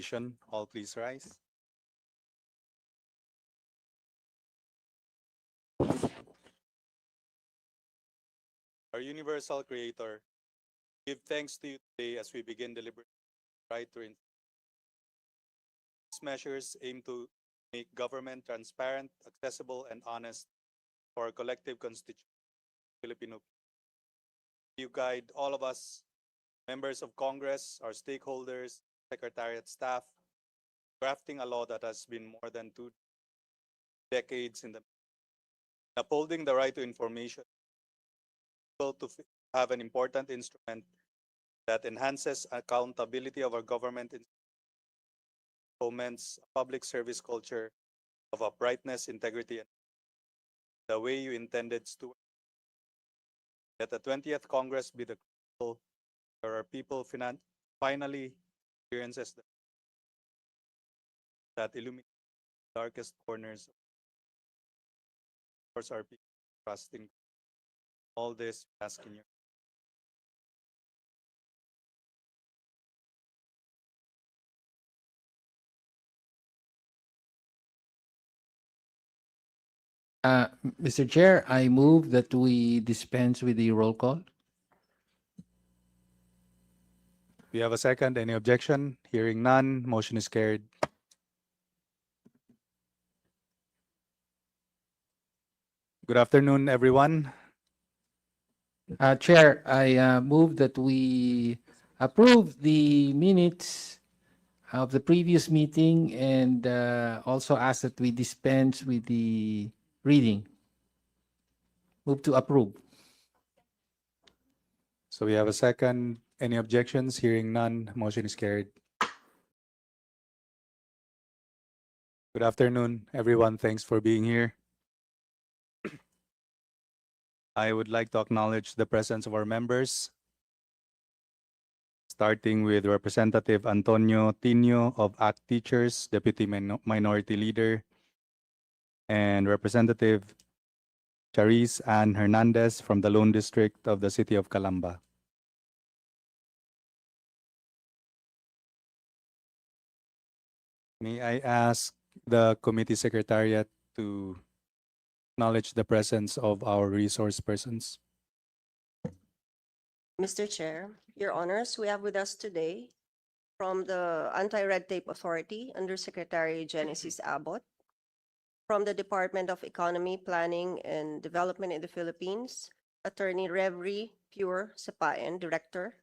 Commission. All please rise. Our universal creator, give thanks to you today as we begin deliberating right to these measures aim to make government transparent, accessible, and honest for our collective constitution, Filipino. You guide all of us, members of Congress, our stakeholders, Secretariat staff, drafting a law that has been more than 2 decades in the upholding the right to information, to have an important instrument that enhances accountability of our government and foments a public service culture of uprightness, integrity, and the way you intended to. That the 20th Congress be the crucial where our people finally experiences that illuminate the darkest corners of our people trusting all this asking you. Mr. Chair, I move that we dispense with the roll call. We have a second. Any objection? Hearing none, motion is carried. Good afternoon, everyone. Chair, I move that we approve the minutes of the previous meeting and also ask that we dispense with the reading. Move to approve. So we have a second. Any objections? Hearing none, motion is carried. Good afternoon, everyone. Thanks for being here. I would like to acknowledge the presence of our members, starting with Representative Antonio Tino of ACT Teachers, Deputy Minority Leader, and Representative Charis Ann Hernandez from the Lone District of the City of Calamba. May I ask the committee secretariat to acknowledge the presence of our resource persons? Mr. Chair, Your Honors, we have with us today from the Anti-Red Tape Authority, Undersecretary Genesis Abbott, from the Department of Economy, Planning, and Development in the Philippines, Attorney Revry Pure Sapayan, Director,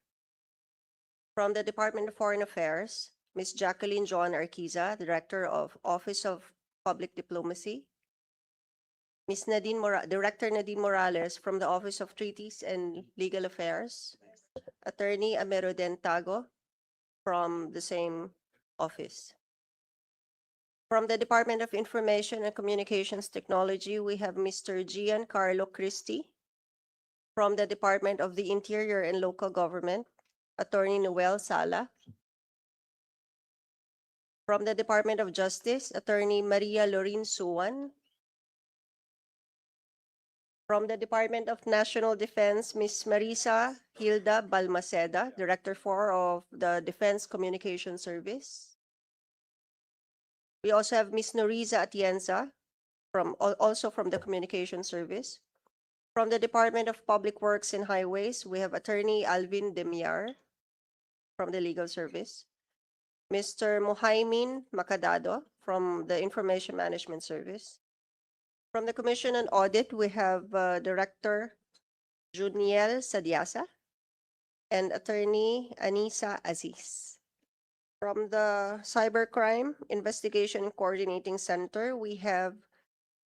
from the Department of Foreign Affairs, Ms. Jacqueline Joan Arquiza, Director of Office of Public Diplomacy, Ms. Director Nadine Morales from the Office of Treaties and Legal Affairs, Attorney Ameroden Tago from the same office. From the Department of Information and Communications Technology, we have Mr. Giancarlo Christie. From the Department of the Interior and Local Government, Attorney Noel Sala. From the Department of Justice, Attorney Maria Lorin Suwan. From the Department of National Defense, Ms. Marisa Hilda Balmaceda, Director 4 of the Defense Communication Service. We also have Ms. Noriza Atienza, also from the Communication Service. From the Department of Public Works and Highways, we have Attorney Alvin Demiar from the Legal Service. Mr. Mohaimin Macadado from the Information Management Service. From the Commission on Audit, we have Director Juniel Sadiasa and Attorney Anisa Aziz. From the Cybercrime Investigation and Coordinating Center, we have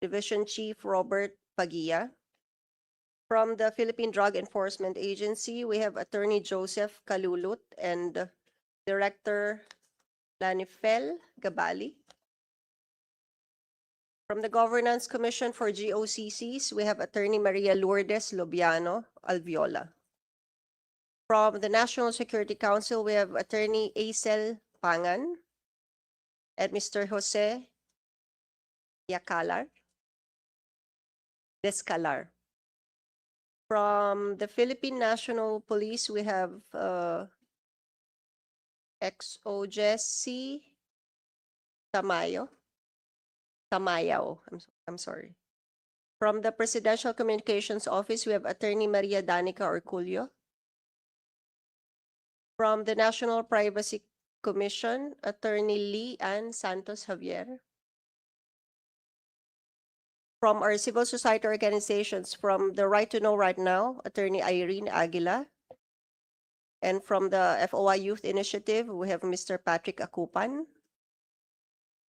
Division Chief Robert Pagia. From the Philippine Drug Enforcement Agency, we have Attorney Joseph Kalulut and Director Lanifel Gabali. From the Governance Commission for GOCCs, we have Attorney Maria Lourdes Lobiano Alviola. From the National Security Council, we have Attorney Aisel Pangan and Mr. Jose Descalar. From the Philippine National Police, we have Exogessi Tamayo. Tamayao. I'm sorry. From the Presidential Communications Office, we have Attorney Maria Danica Orculio. From the National Privacy Commission, Attorney Lee Ann Santos Javier. From our civil society organizations, from the Right to Know Right Now, Attorney Irene Aguila. And from the FOI Youth Initiative, we have Mr. Patrick Akupan.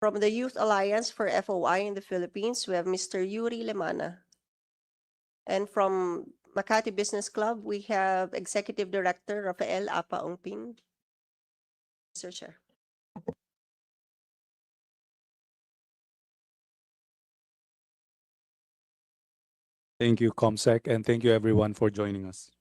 From the Youth Alliance for FOI in the Philippines, we have Mr. Yuri Lemana. And from Makati Business Club, we have Executive Director Rafael Apa Ongpin. Mr. Chair. Thank you, ComSec, and thank you everyone for joining us.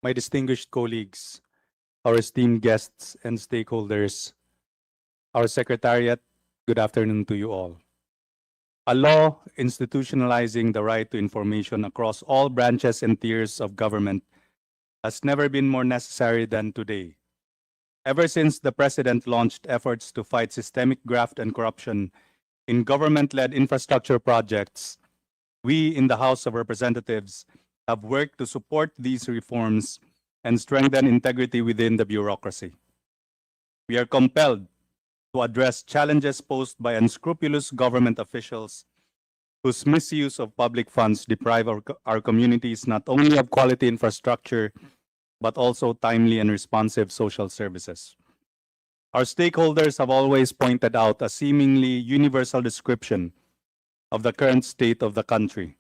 My distinguished colleagues, our esteemed guests and stakeholders, our Secretariat, good afternoon to you all. A law institutionalizing the right to information across all branches and tiers of government has never been more necessary than today. Ever since the President launched efforts to fight systemic graft and corruption in government-led infrastructure projects, we in the House of Representatives have worked to support these reforms and strengthen integrity within the bureaucracy. We are compelled to address challenges posed by unscrupulous government officials whose misuse of public funds deprive our communities not only of quality infrastructure, but also timely and responsive social services. Our stakeholders have always pointed out a seemingly universal description of the current state of the country.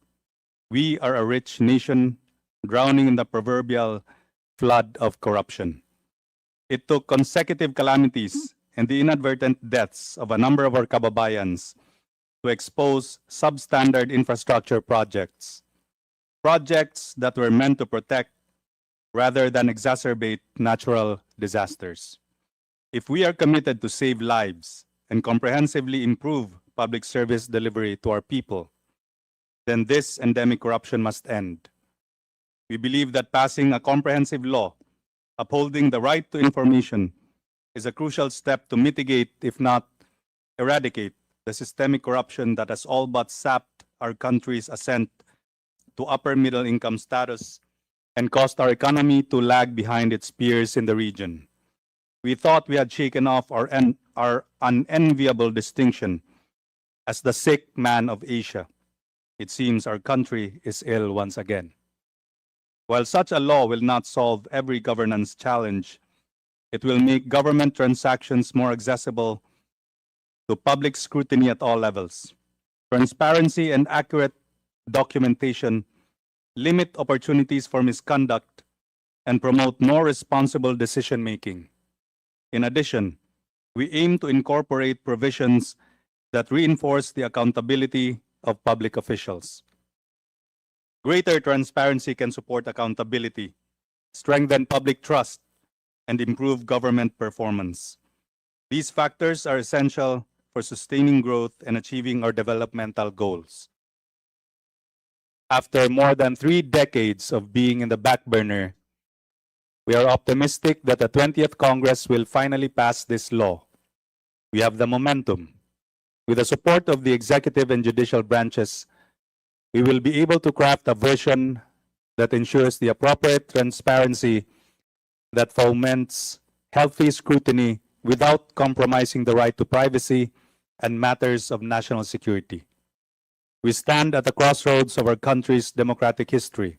We are a rich nation drowning in the proverbial flood of corruption. It took consecutive calamities and the inadvertent deaths of a number of our kababayans to expose substandard infrastructure projects, projects that were meant to protect rather than exacerbate natural disasters. If we are committed to save lives and comprehensively improve public service delivery to our people, then this endemic corruption must end. We believe that passing a comprehensive law upholding the right to information is a crucial step to mitigate, if not eradicate, the systemic corruption that has all but sapped our country's ascent to upper middle income status and caused our economy to lag behind its peers in the region. We thought we had shaken off our unenviable distinction as the sick man of Asia. It seems our country is ill once again. While such a law will not solve every governance challenge, it will make government transactions more accessible to public scrutiny at all levels. Transparency and accurate documentation limit opportunities for misconduct and promote more responsible decision-making. In addition, we aim to incorporate provisions that reinforce the accountability of public officials. Greater transparency can support accountability, strengthen public trust, and improve government performance. These factors are essential for sustaining growth and achieving our developmental goals. After more than 3 decades of being in the back burner, we are optimistic that the 20th Congress will finally pass this law. We have the momentum. With the support of the executive and judicial branches, we will be able to craft a version that ensures the appropriate transparency that foments healthy scrutiny without compromising the right to privacy and matters of national security. We stand at the crossroads of our country's democratic history.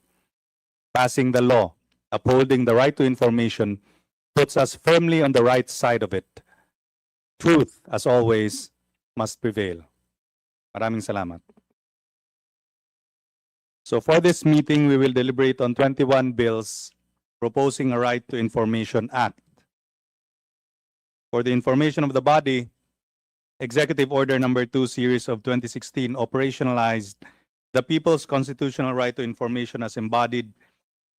Passing the law, upholding the right to information, puts us firmly on the right side of it. Truth, as always, must prevail. Maraming salamat. So for this meeting, we will deliberate on 21 bills proposing a Right to Information Act. For the information of the body, Executive Order Number 2, Series of 2016 operationalized the people's constitutional right to information as embodied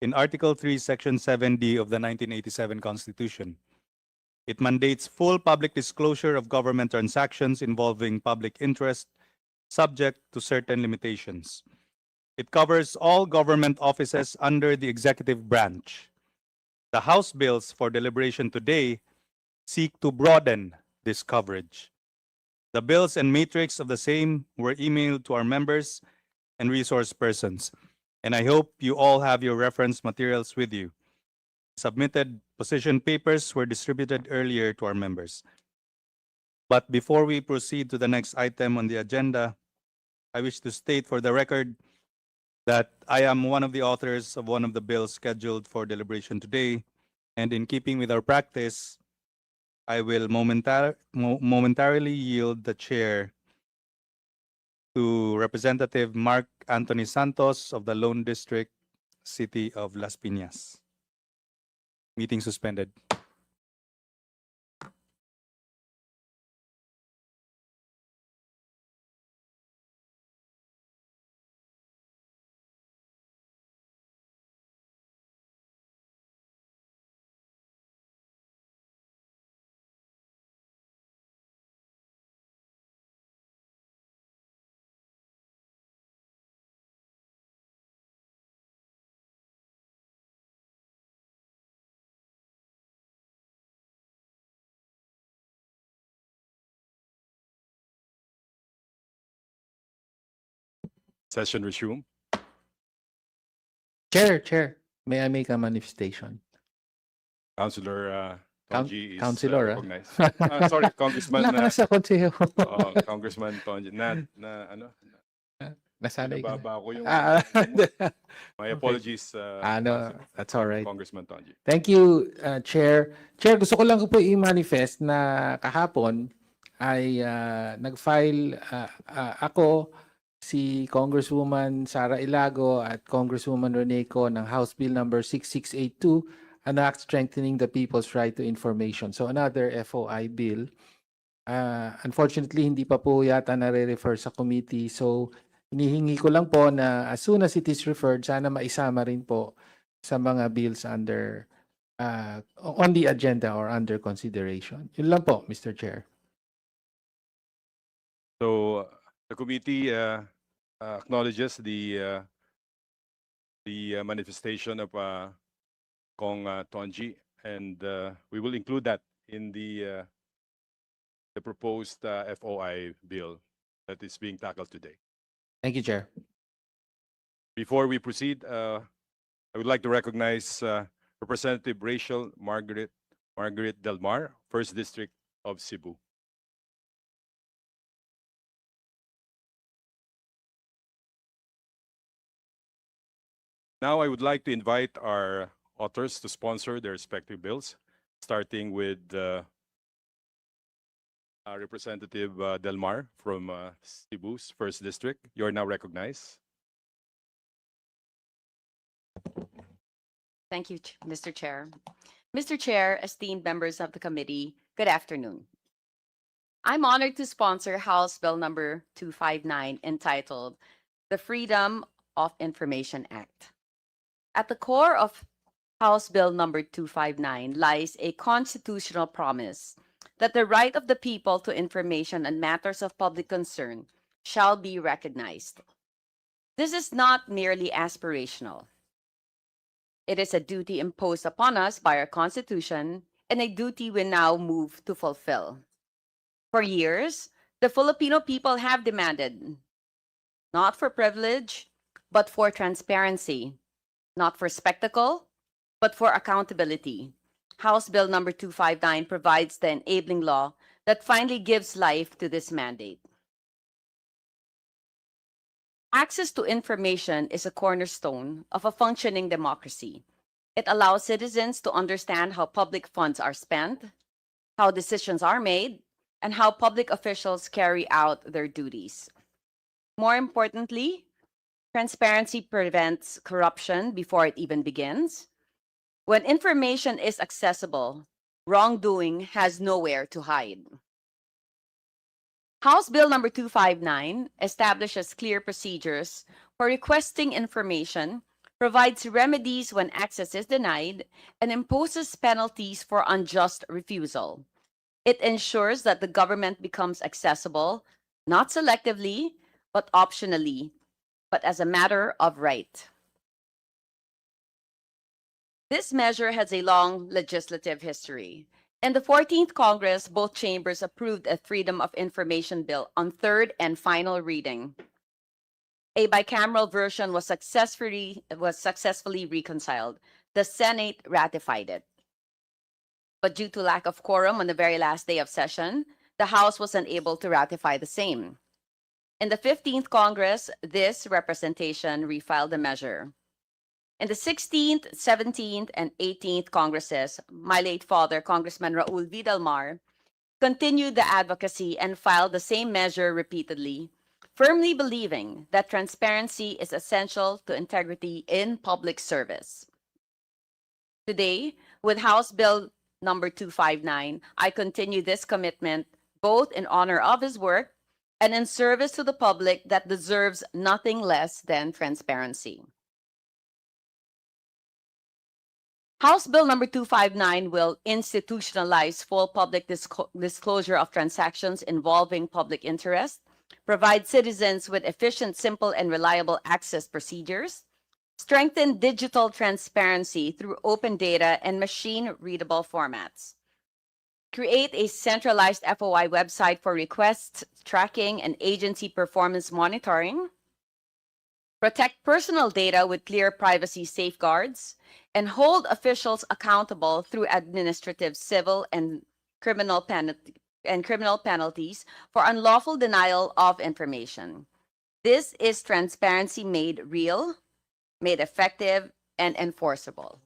in Article 3, Section 7D of the 1987 Constitution. It mandates full public disclosure of government transactions involving public interest, subject to certain limitations. It covers all government offices under the executive branch. The House bills for deliberation today seek to broaden this coverage. The bills and matrix of the same were emailed to our members and resource persons, and I hope you all have your reference materials with you. Submitted position papers were distributed earlier to our members. But before we proceed to the next item on the agenda, I wish to state for the record that I am one of the authors of one of the bills scheduled for deliberation today, and in keeping with our practice, I will momentarily yield the chair to Representative Mark Anthony Santos of the Lone District, City of Las Piñas. Meeting suspended. Session resume. Chair, may I make a manifestation? Councilor Tonji is Councilor, recognized. Sorry, Congressman. Nasa konseho. Congressman Tonji. Ano? Nasanay ka na. Nababa ko yung... Ah, My apologies, no, that's all right. Congressman Tonji. Thank you, Chair. Chair, gusto ko lang po i-manifest na kahapon ay nag-file ako, si Congresswoman Sara Ilago at Congresswoman Reneco ng House Bill number 6682, an act strengthening the people's right to information. So another FOI bill. Unfortunately, hindi pa po yata nare-refer sa committee. So hinihingi ko lang po na as soon as it is referred, sana maisama rin po sa mga bills under on the agenda or under consideration. Yun lang po, Mr. Chair. So the committee acknowledges the manifestation of Kong Tonji, and we will include that in the proposed FOI bill that is being tackled today. Thank you, Chair. Before we proceed, I would like to recognize Representative Rachel Margaret Del Mar, 1st District of Cebu. Now I would like to invite our authors to sponsor their respective bills, starting with our Representative Del Mar from Cebu's 1st District. You are now recognized. Thank you, Mr. Chair. Mr. Chair, esteemed members of the committee, good afternoon. I'm honored to sponsor House Bill number 259 entitled the Freedom of Information Act. At the core of House Bill number 259 lies a constitutional promise that the right of the people to information on matters of public concern shall be recognized. This is not merely aspirational. It is a duty imposed upon us by our Constitution and a duty we now move to fulfill. For years, the Filipino people have demanded, not for privilege, but for transparency, not for spectacle, but for accountability. House Bill number 259 provides the enabling law that finally gives life to this mandate. Access to information is a cornerstone of a functioning democracy. It allows citizens to understand how public funds are spent, how decisions are made, and how public officials carry out their duties. More importantly, transparency prevents corruption before it even begins. When information is accessible, wrongdoing has nowhere to hide. House Bill number 259 establishes clear procedures for requesting information, provides remedies when access is denied, and imposes penalties for unjust refusal. It ensures that the government becomes accessible, not selectively, but optionally, but as a matter of right. This measure has a long legislative history. In the 14th Congress, both chambers approved a Freedom of Information Bill on third and final reading. A bicameral version was successfully reconciled. The Senate ratified it. But due to lack of quorum on the very last day of session, the House was unable to ratify the same. In the 15th Congress, this representation refiled the measure. In the 16th, 17th, and 18th Congresses, my late father, Congressman Raul Vidalmar, continued the advocacy and filed the same measure repeatedly, firmly believing that transparency is essential to integrity in public service. Today, with House Bill number 259, I continue this commitment both in honor of his work and in service to the public that deserves nothing less than transparency. House Bill number 259 will institutionalize full public disclosure of transactions involving public interest, provide citizens with efficient, simple, and reliable access procedures, strengthen digital transparency through open data and machine-readable formats, create a centralized FOI website for requests, tracking, and agency performance monitoring, protect personal data with clear privacy safeguards, and hold officials accountable through administrative, civil, and criminal penalties for unlawful denial of information. This is transparency made real, made effective, and enforceable.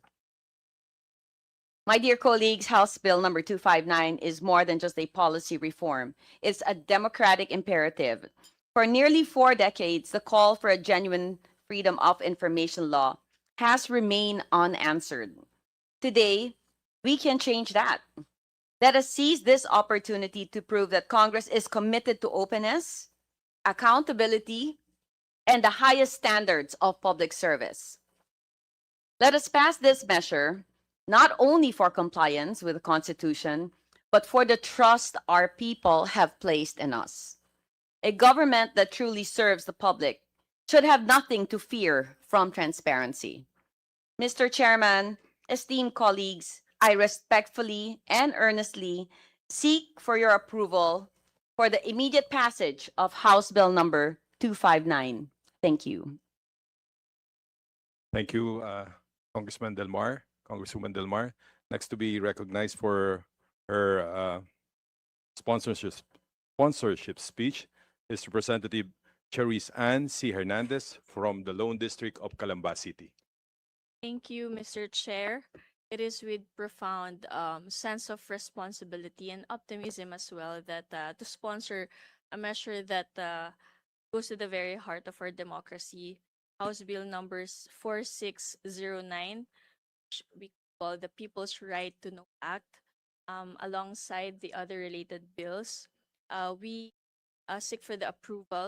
My dear colleagues, House Bill number 259 is more than just a policy reform. It's a democratic imperative. For nearly 4 decades, the call for a genuine freedom of information law has remained unanswered. Today, we can change that. Let us seize this opportunity to prove that Congress is committed to openness, accountability, and the highest standards of public service. Let us pass this measure not only for compliance with the Constitution, but for the trust our people have placed in us. A government that truly serves the public should have nothing to fear from transparency. Mr. Chairman, esteemed colleagues, I respectfully and earnestly seek for your approval for the immediate passage of House Bill number 259. Thank you. Thank you, Congresswoman Delmar. Next to be recognized for her sponsorship speech is Representative Cherise Ann C. Hernandez from the Lone District of Calamba City. Thank you, Mr. Chair. It is with profound sense of responsibility and optimism as well that to sponsor a measure that goes to the very heart of our democracy, House Bill numbers 4609, which we call the People's Right to Know Act, alongside the other related bills. We seek for the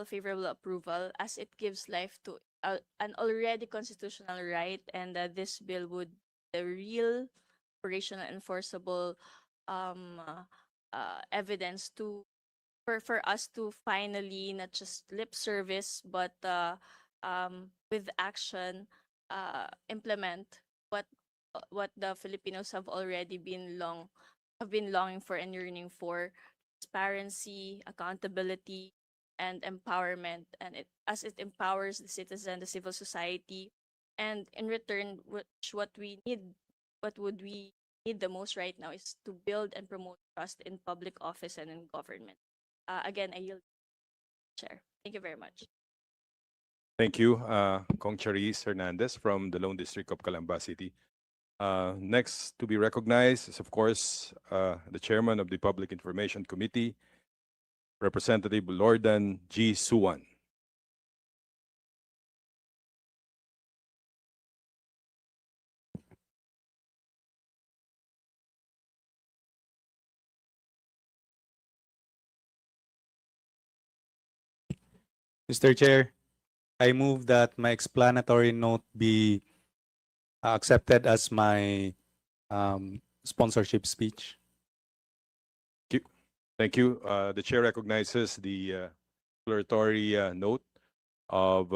favorable approval, as it gives life to an already constitutional right, and this bill would the real operational enforceable evidence for us to finally not just lip service but with action implement what the Filipinos have already been longing for and yearning for: transparency, accountability, and empowerment. And as it empowers the citizen, the civil society, and in return, what would we need the most right now is to build and promote trust in public office and in government. Again, I yield, Chair. Thank you very much. Thank you, Kong Cherise Hernandez from the Lone District of Calamba City. Next to be recognized is, of course, the Chairman of the Public Information Committee, Representative Lordan G. Suwan. Mr. Chair, I move that my explanatory note be accepted as my sponsorship speech. Thank you. The Chair recognizes the explanatory note of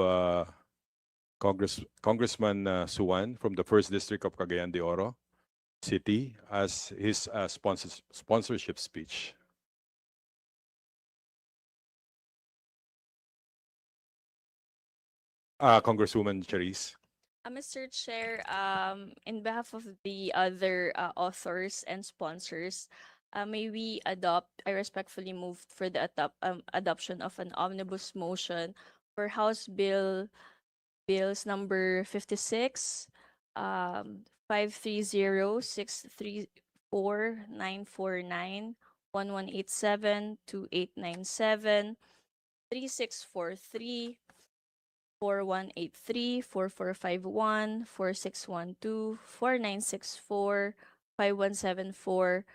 Congressman Suwan from the First District of Cagayan de Oro City as his sponsorship speech. Congresswoman Charisse. Mr. Chair, in behalf of the other authors and sponsors, may we I respectfully move for the adoption of an omnibus motion for Bills number 56, 530, 634, 949, 1187, 2897, 3643, 4183, 4451, 4612, 4964, 5174,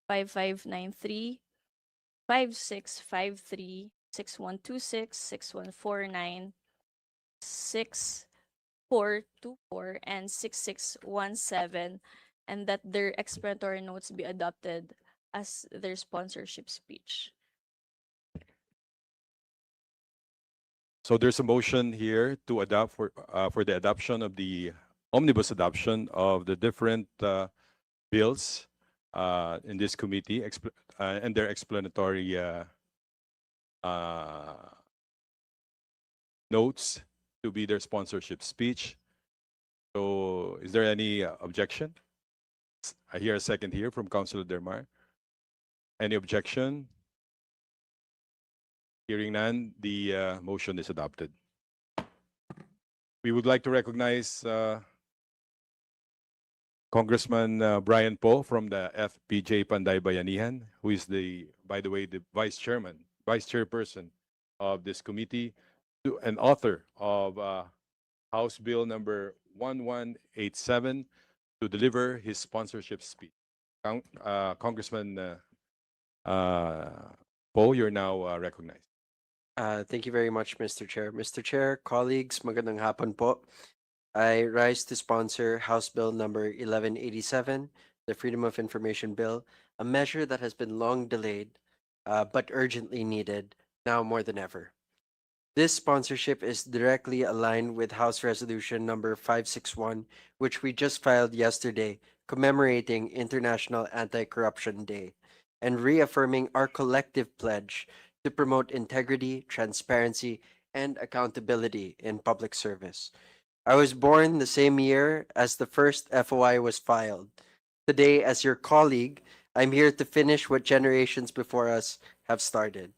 5593, 5653, 6126, 6149, 6424, and 6617, and that their explanatory notes be adopted as their sponsorship speech. So there's a motion here to adopt for the adoption of the omnibus adoption of the different bills in this committee and their explanatory notes to be their sponsorship speech. So is there any objection? I hear a second here from Councilor Dermar. Any objection? Hearing none, the motion is adopted. We would like to recognize Congressman Brian Poe from the FPJ Panday Bayanihan, who is by the way, the vice chairperson of this committee, and author of House Bill number 1187 to deliver his sponsorship speech. Congressman Poe, you're now recognized. Thank you very much, Mr. Chair. Mr. Chair, colleagues, magandang hapon po. I rise to sponsor House Bill number 1187, the Freedom of Information Bill, a measure that has been long delayed, but urgently needed, now more than ever. This sponsorship is directly aligned with House Resolution number 561, which we just filed yesterday, commemorating International Anti-Corruption Day, and reaffirming our collective pledge to promote integrity, transparency, and accountability in public service. I was born the same year as the first FOI was filed. Today, as your colleague, I'm here to finish what generations before us have started.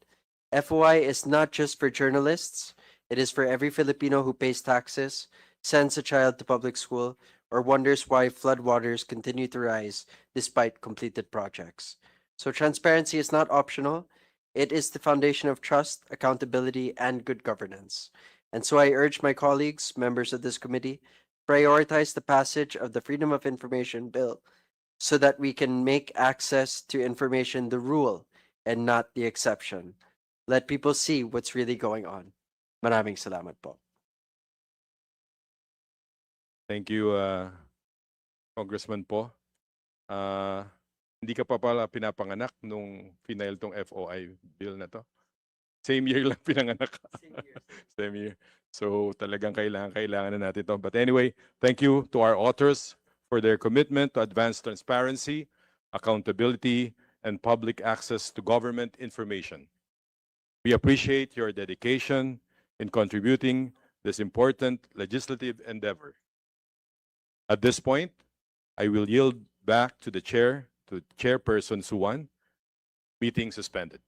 FOI is not just for journalists, it is for every Filipino who pays taxes, sends a child to public school, or wonders why floodwaters continue to rise despite completed projects. So transparency is not optional. It is the foundation of trust, accountability, and good governance. And so I urge my colleagues, members of this committee, prioritize the passage of the Freedom of Information Bill so that we can make access to information the rule and not the exception. Let people see what's really going on. Maraming salamat po. Thank you, Congressman Poe. Hindi ka pa pala pinapanganak nung final tong FOI bill na to. Same year lang pinanganak. Same year. So talagang kailangan na natin to. But anyway, thank you to our authors for their commitment to advance transparency, accountability, and public access to government information. We appreciate your dedication in contributing this important legislative endeavor. At this point, I will yield back to the Chairperson Suwan. Meeting suspended.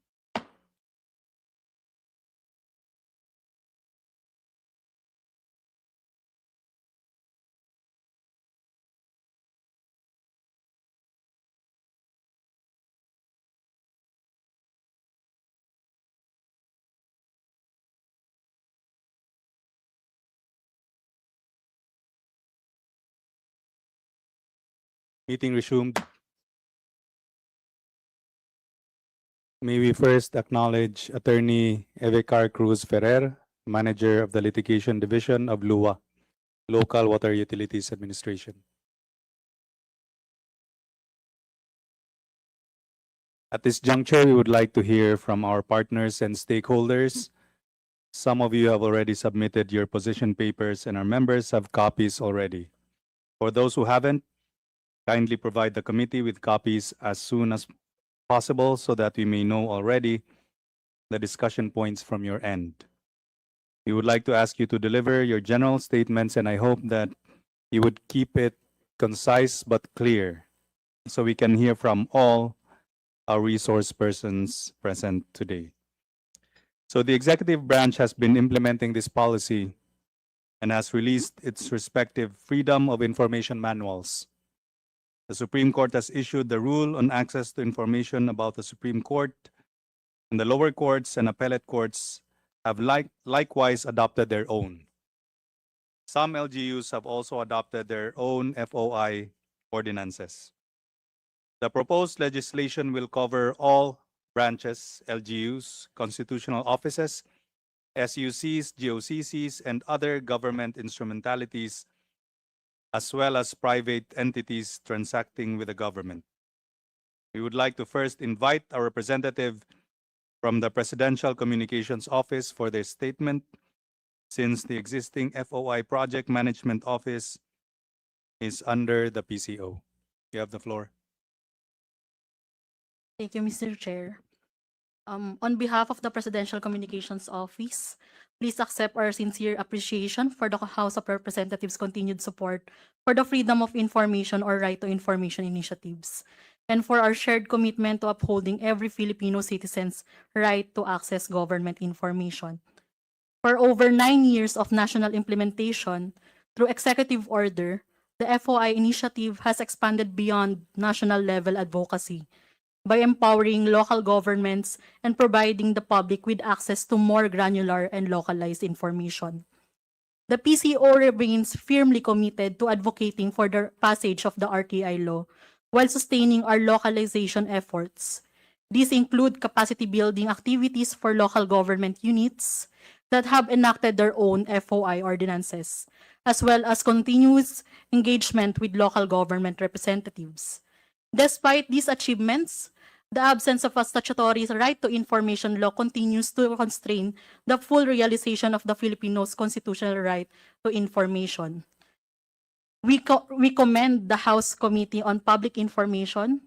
Meeting resumed. May we first acknowledge Attorney Evecar Cruz Ferrer, Manager of the Litigation Division of LUA, Local Water Utilities Administration. At this juncture, we would like to hear from our partners and stakeholders Some of you have already submitted your position papers and our members have copies already. For those who haven't, kindly provide the committee with copies as soon as possible so that we may know already the discussion points from your end. We would like to ask you to deliver your general statements, and I hope that you would keep it concise but clear so we can hear from all our resource persons present today. So the executive branch has been implementing this policy and has released its respective Freedom of Information manuals. The Supreme Court has issued the rule on access to information about the Supreme Court, and the lower courts and appellate courts have likewise adopted their own. Some LGUs have also adopted their own FOI ordinances. The proposed legislation will cover all branches, LGUs, constitutional offices, SUCs, GOCCs, and other government instrumentalities, as well as private entities transacting with the government. We would like to first invite our representative from the Presidential Communications Office for their statement, since the existing FOI Project Management Office is under the PCO. You have the floor. Thank you, Mr. Chair. On behalf of the Presidential Communications Office, please accept our sincere appreciation for the House of Representatives' continued support for the Freedom of Information or Right to Information initiatives, and for our shared commitment to upholding every Filipino citizen's right to access government information. For over 9 years of national implementation, through executive order, the FOI initiative has expanded beyond national level advocacy by empowering local governments and providing the public with access to more granular and localized information. The PCO remains firmly committed to advocating for the passage of the RTI law while sustaining our localization efforts. These include capacity building activities for local government units that have enacted their own FOI ordinances, as well as continuous engagement with local government representatives. Despite these achievements, the absence of a statutory right to information law continues to constrain the full realization of the Filipinos' constitutional right to information. We commend the House Committee on Public Information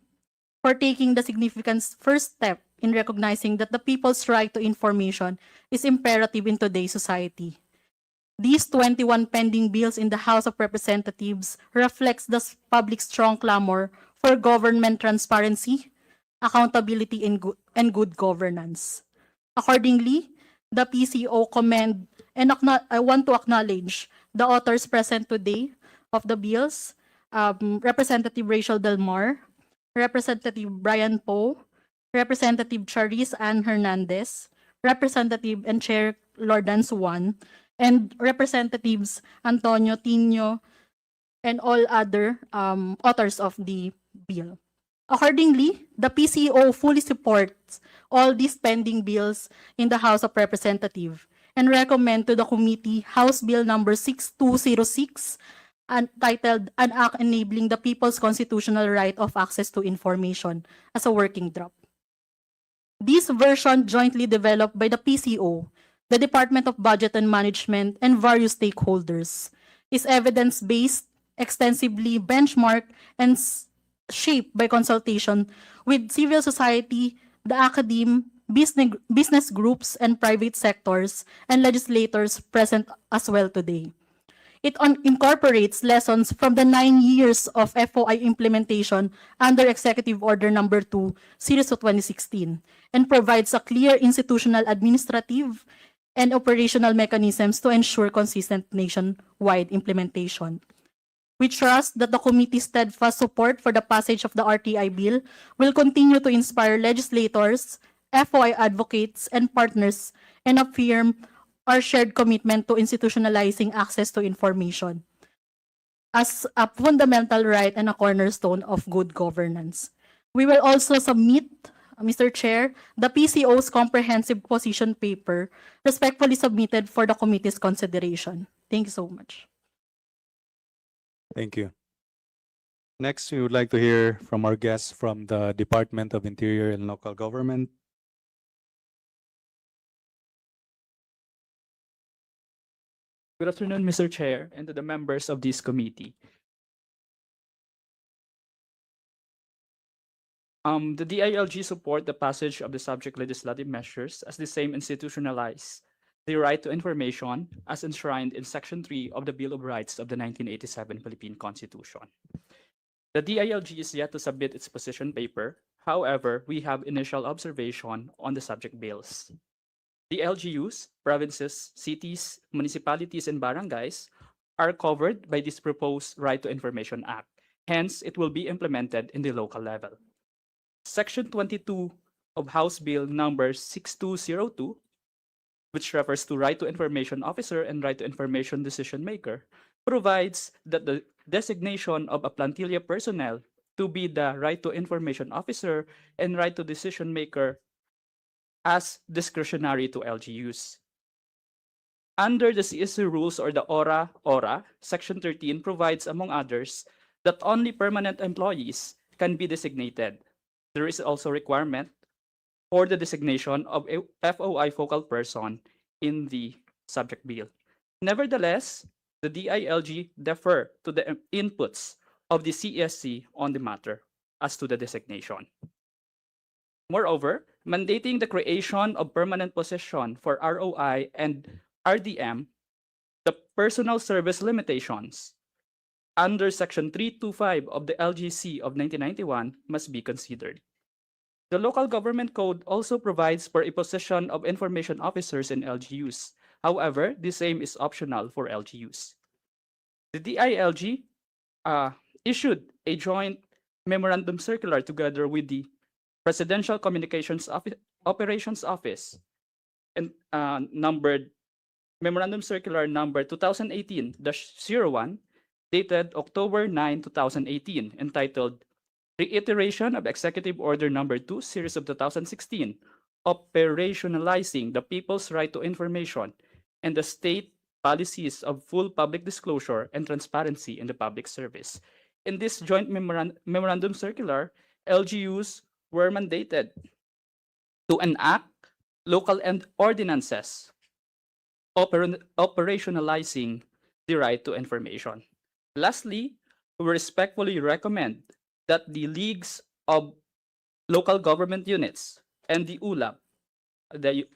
for taking the significant first step in recognizing that the people's right to information is imperative in today's society. These 21 pending bills in the House of Representatives reflects the public's strong clamor for government transparency, accountability, and good governance. Accordingly, the PCO commend and I want to acknowledge the authors present today of the bills, Representative Rachel Del Mar, Representative Brian Poe, Representative Charisse Ann Hernandez, Representative and Chair Lordan Suwan, and Representatives Antonio Tino and all other authors of the bill. Accordingly, the PCO fully supports all these pending bills in the House of Representatives and recommend to the committee House Bill number 6206, entitled An Act Enabling the People's Constitutional Right of Access to Information, as a working draft. This version jointly developed by the PCO, the Department of Budget and Management, and various stakeholders, is evidence-based, extensively benchmarked, and shaped by consultation with civil society, the academe, business groups, and private sectors, and legislators present as well today. It incorporates lessons from the 9 years of FOI implementation under Executive Order Number 2, Series of 2016, and provides a clear institutional, administrative, and operational mechanisms to ensure consistent nationwide implementation. We trust that the committee's steadfast support for the passage of the RTI bill will continue to inspire legislators, FOI advocates, and partners, and affirm our shared commitment to institutionalizing access to information as a fundamental right and a cornerstone of good governance. We will also submit, Mr. Chair, the PCO's comprehensive position paper respectfully submitted for the committee's consideration. Thank you so much. Thank you. Next, we would like to hear from our guests from the Department of Interior and Local Government. Good afternoon, Mr. Chair, and to the members of this committee. The DILG support the passage of the subject legislative measures as the same institutionalize the right to information as enshrined in Section 3 of the Bill of Rights of the 1987 Philippine Constitution. The DILG is yet to submit its position paper. However, we have initial observation on the subject bills. The LGUs, provinces, cities, municipalities, and barangays are covered by this proposed Right to Information Act. Hence, it will be implemented in the local level. Section 22 of House Bill number 6202, which refers to Right to Information Officer and Right to Information Decision Maker, provides that the designation of a plantilla personnel to be the Right to Information Officer and Right to Decision Maker as discretionary to LGUs. Under the CSC rules or the ORA, Section 13 provides, among others, that only permanent employees can be designated. There is also requirement for the designation of a FOI focal person in the subject bill. Nevertheless, the DILG defer to the inputs of the CSC on the matter as to the designation. Moreover, mandating the creation of permanent position for ROI and RDM, the personal service limitations under Section 325 of the LGC of 1991 must be considered. The Local Government Code also provides for a position of information officers in LGUs. However, the same is optional for LGUs. The DILG issued a joint memorandum circular together with the Presidential Communications Operations Office and numbered Memorandum Circular number 2018-01 dated October 9, 2018, entitled Reiteration of Executive Order number 2, series of 2016, operationalizing the people's right to information and the state policies of full public disclosure and transparency in the public service. In this joint memorandum circular, LGUs were mandated to enact local and ordinances operationalizing the right to information. Lastly, we respectfully recommend that the leagues of local government units and the ULAP, the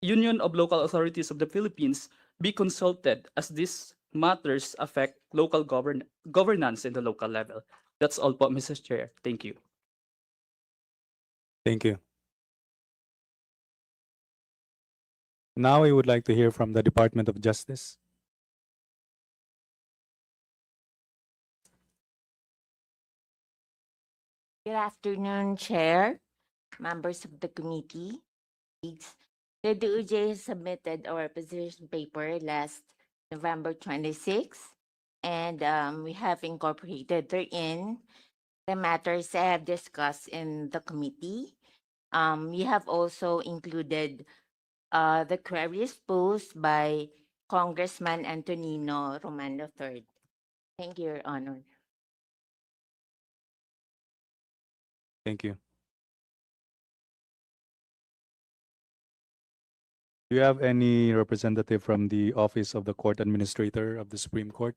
Union of Local Authorities of the Philippines, be consulted as these matters affect local governance in the local level. That's all po, Mr. Chair. Thank you. Thank you. Now we would like to hear from the Department of Justice. Good afternoon, Chair, members of the committee. The DOJ has submitted our position paper last November 26, and we have incorporated therein the matters I have discussed in the committee. We have also included the queries posed by Congressman Antonino Romano III. Thank you, Your Honor. Thank you. Do you have any representative from the Office of the Court Administrator of the Supreme Court?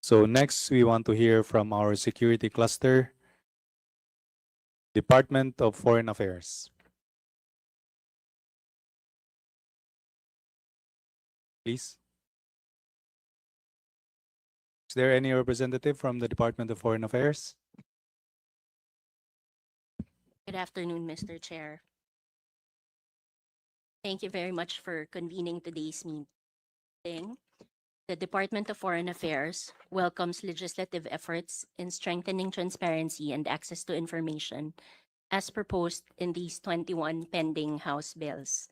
So next, we want to hear from our security cluster, Department of Foreign Affairs. Please. Is there any representative from the Department of Foreign Affairs? Good afternoon, Mr. Chair. Thank you very much for convening today's meeting. The Department of Foreign Affairs welcomes legislative efforts in strengthening transparency and access to information as proposed in these 21 pending House bills.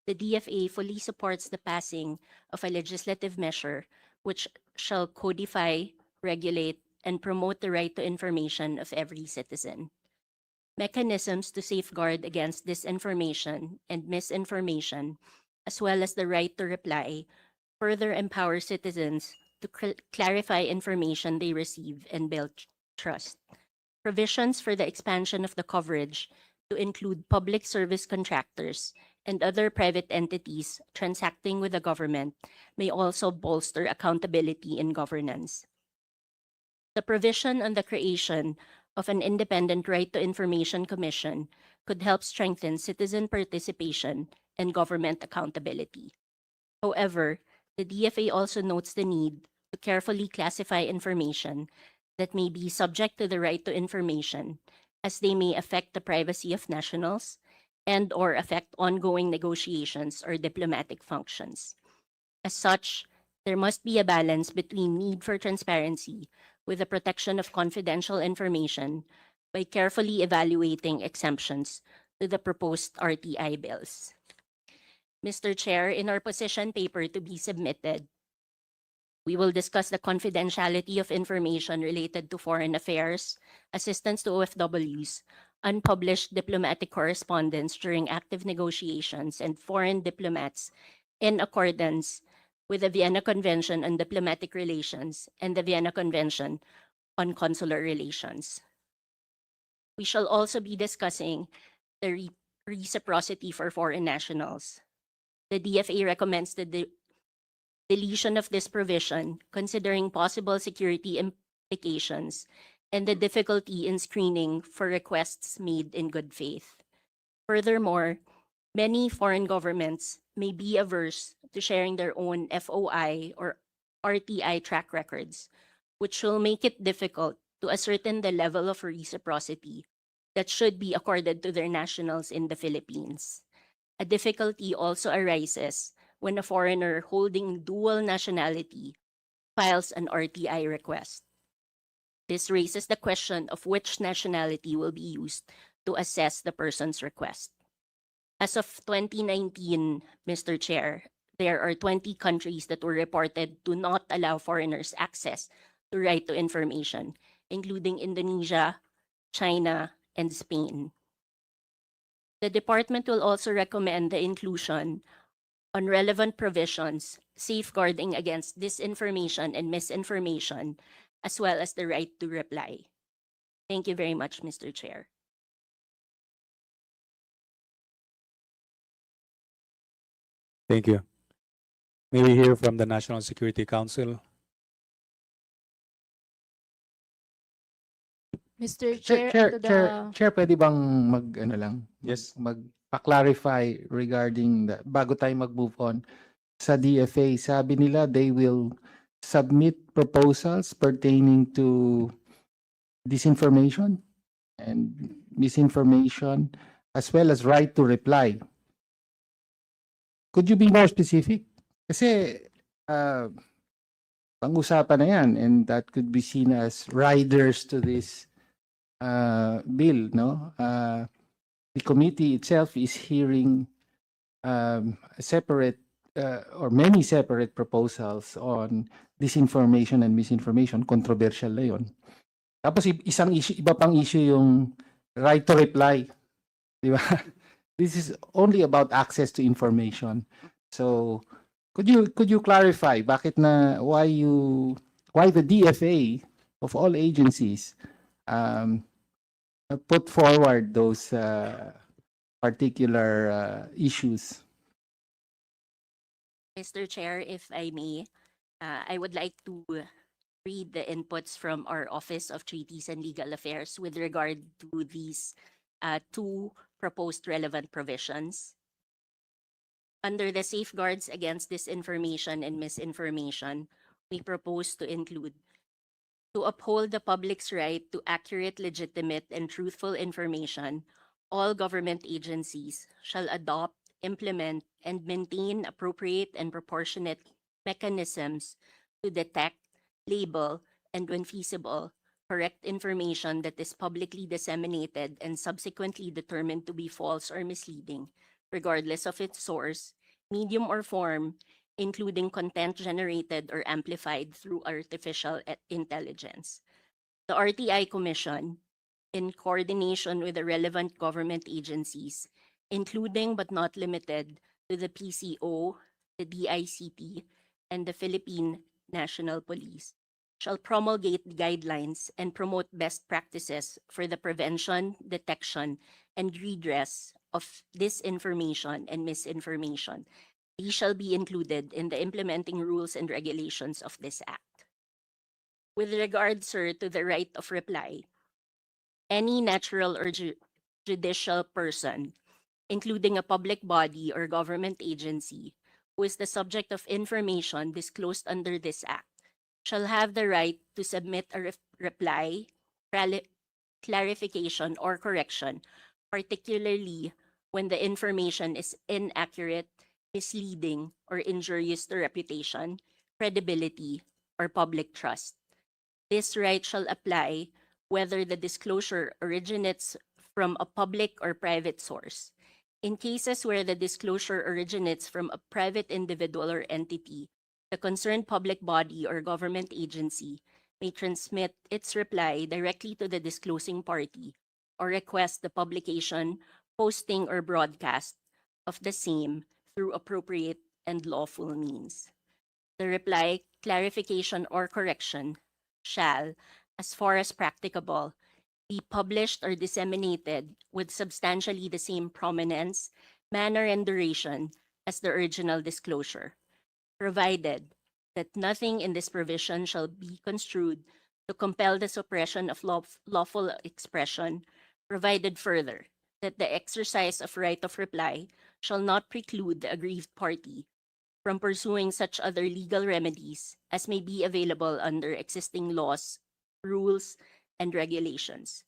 The DFA fully supports the passing of a legislative measure which shall codify, regulate, and promote the right to information of every citizen. Mechanisms to safeguard against disinformation and misinformation, as well as the right to reply, further empower citizens to clarify information they receive and build trust. Provisions for the expansion of the coverage to include public service contractors and other private entities transacting with the government may also bolster accountability in governance. The provision on the creation of an independent Right to Information Commission could help strengthen citizen participation and government accountability. However, the DFA also notes the need to carefully classify information that may be subject to the right to information, as they may affect the privacy of nationals and/or affect ongoing negotiations or diplomatic functions. As such, there must be a balance between need for transparency with the protection of confidential information by carefully evaluating exemptions to the proposed RTI bills. Mr. Chair, in our position paper to be submitted, we will discuss the confidentiality of information related to foreign affairs, assistance to OFWs, unpublished diplomatic correspondence during active negotiations, and foreign diplomats in accordance with the Vienna Convention on Diplomatic Relations and the Vienna Convention on Consular Relations. We shall also be discussing the reciprocity for foreign nationals. The DFA recommends the deletion of this provision, considering possible security implications and the difficulty in screening for requests made in good faith. Furthermore, many foreign governments may be averse to sharing their own FOI or RTI track records, which will make it difficult to ascertain the level of reciprocity that should be accorded to their nationals in the Philippines. A difficulty also arises when a foreigner holding dual nationality files an RTI request. This raises the question of which nationality will be used to assess the person's request. As of 2019, Mr. Chair, there are 20 countries that were reported to not allow foreigners access to right to information, including Indonesia, China, and Spain. The department will also recommend the inclusion on relevant provisions safeguarding against disinformation and misinformation, as well as the right to reply. Thank you very much, Mr. Chair. Thank you. May we hear from the National Security Council? Mr. Chair, Chair, to Chair, pwede bang ano lang? Yes. Magpa-clarify regarding bago tayo mag-move on sa DFA. Sabi nila they will submit proposals pertaining to disinformation and misinformation as well as right to reply. Could you be more specific? Kasi pang-usapan na yan and that could be seen as riders to this bill, no? The committee itself is hearing separate or many separate proposals on disinformation and misinformation. Controversial na yun. Tapos isang issue, iba pang issue yung right to reply. Di ba? This is only about access to information. So could you clarify bakit why the DFA of all agencies put forward those particular issues? Mr. Chair, if I may, I would like to read the inputs from our Office of Treaties and Legal Affairs with regard to these two proposed relevant provisions. Under the safeguards against disinformation and misinformation, we propose to include to uphold the public's right to accurate, legitimate, and truthful information, all government agencies shall adopt, implement, and maintain appropriate and proportionate mechanisms to detect, label, and when feasible, correct information that is publicly disseminated and subsequently determined to be false or misleading, regardless of its source, medium, or form, including content generated or amplified through artificial intelligence. The RTI Commission, in coordination with the relevant government agencies, including but not limited to the PCO, the DICT, and the Philippine National Police, shall promulgate guidelines and promote best practices for the prevention, detection, and redress of disinformation and misinformation. These shall be included in the implementing rules and regulations of this Act. With regard, sir, to the right of reply, any natural or judicial person, including a public body or government agency, who is the subject of information disclosed under this Act, shall have the right to submit a reply, clarification, or correction, particularly when the information is inaccurate, misleading, or injurious to reputation, credibility, or public trust. This right shall apply whether the disclosure originates from a public or private source. In cases where the disclosure originates from a private individual or entity, the concerned public body or government agency may transmit its reply directly to the disclosing party or request the publication, posting, or broadcast of the same through appropriate and lawful means. The reply, clarification, or correction shall, as far as practicable, be published or disseminated with substantially the same prominence, manner, and duration as the original disclosure, provided that nothing in this provision shall be construed to compel the suppression of lawful expression, provided further that the exercise of right of reply shall not preclude the aggrieved party from pursuing such other legal remedies as may be available under existing laws, rules, and regulations.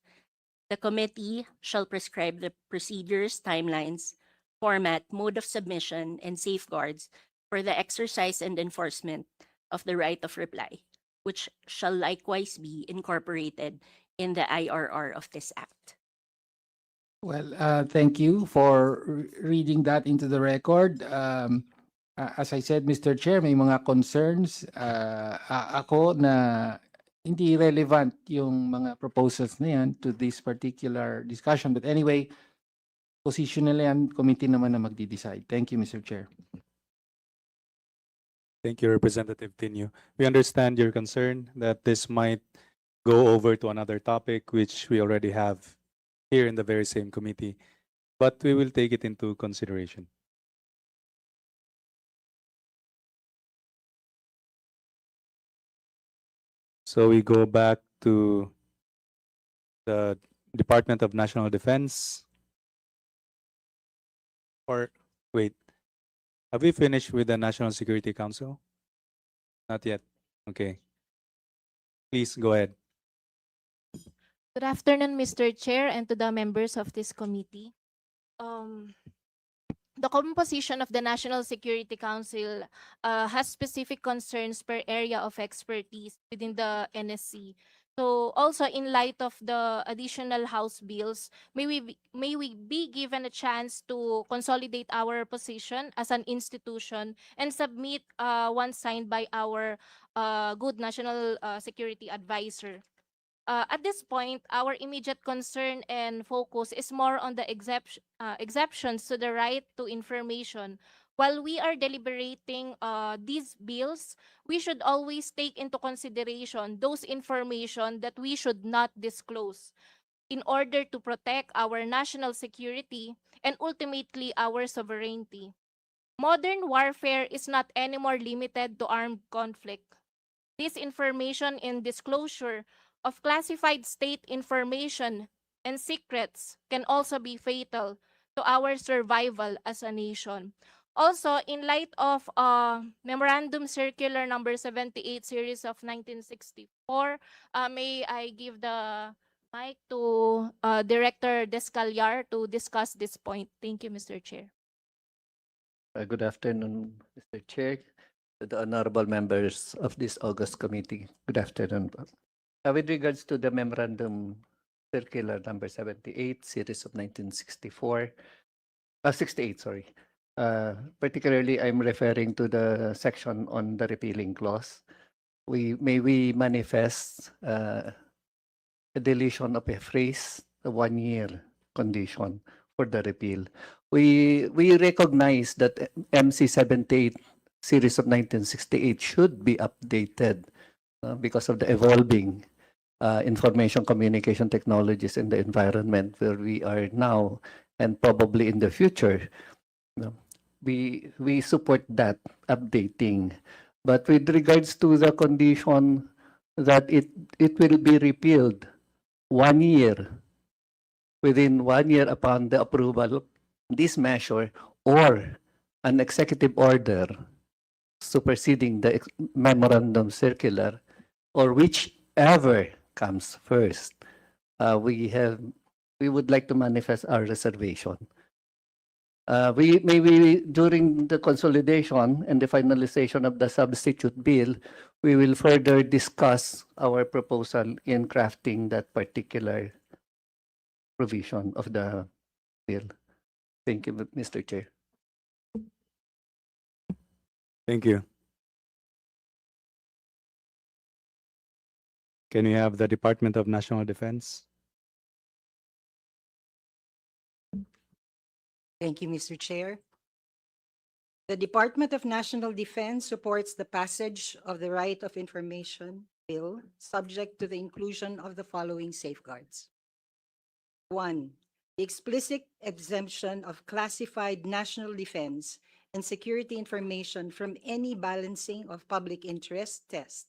The committee shall prescribe the procedures, timelines, format, mode of submission, and safeguards for the exercise and enforcement of the right of reply, which shall likewise be incorporated in the IRR of this Act. Well, thank you for reading that into the record. As I said, Mr. Chair, may mga concerns ako na hindi relevant yung mga proposals na yan to this particular discussion. But anyway, positional yan, committee naman na magdi-decide. Thank you, Mr. Chair. Thank you, Representative Tinio. We understand your concern that this might go over to another topic, which we already have here in the very same committee, but we will take it into consideration. So we go back to the Department of National Defense. Or wait, have we finished with the National Security Council? Not yet. Okay. Please go ahead. Good afternoon, Mr. Chair, and to the members of this committee. The composition of the National Security Council has specific concerns per area of expertise within the NSC. So also in light of the additional House bills, may we be given a chance to consolidate our position as an institution and submit one signed by our good National Security Advisor. At this point, our immediate concern and focus is more on the exceptions to the right to information. While we are deliberating these bills, we should always take into consideration those information that we should not disclose in order to protect our national security and ultimately our sovereignty. Modern warfare is not anymore limited to armed conflict. This information and disclosure of classified state information and secrets can also be fatal to our survival as a nation. Also, in light of Memorandum Circular number 78 series of 1964, may I give the mic to Director Descallar to discuss this point. Thank you, Mr. Chair. Good afternoon, Mr. Chair, to the honorable members of this August committee. Good afternoon. With regards to the Memorandum Circular number 78, series of 1964, 68, sorry. Particularly, I'm referring to the section on the repealing clause. May we manifest a deletion of a phrase, the 1-year condition for the repeal. We recognize that MC 78 series of 1968 should be updated because of the evolving information communication technologies in the environment where we are now and probably in the future. You know, we support that updating. But with regards to the condition that it will be repealed 1 year, within 1 year upon the approval of this measure, or an executive order superseding the memorandum circular, or whichever comes first, we would like to manifest our reservation. We maybe during the consolidation and the finalization of the substitute bill, we will further discuss our proposal in crafting that particular provision of the bill. Thank you, Mr. Chair. Thank you. Can we have the Department of National Defense? Thank you, Mr. Chair. The Department of National Defense supports the passage of the Right of Information Bill, subject to the inclusion of the following safeguards. 1. The explicit exemption of classified national defense and security information from any balancing of public interest test,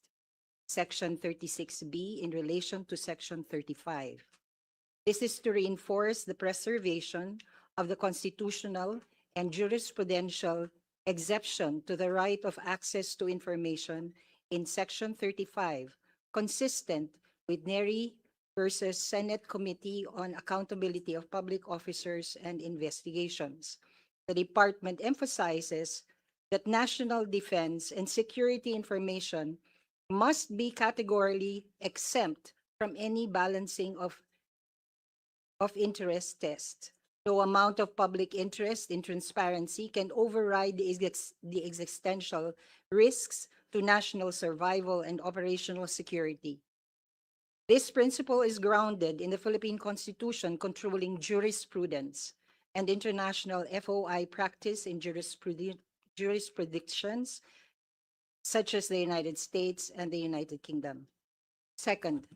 Section 36B in relation to Section 35. This is to reinforce the preservation of the constitutional and jurisprudential exception to the right of access to information in Section 35, consistent with NERI versus Senate Committee on Accountability of Public Officers and Investigations. The department emphasizes that national defense and security information must be categorically exempt from any balancing of interest test. No amount of public interest in transparency can override the existential risks to national survival and operational security. This principle is grounded in the Philippine Constitution controlling jurisprudence and international FOI practice in jurisdictions such as the United States and the United Kingdom. Second,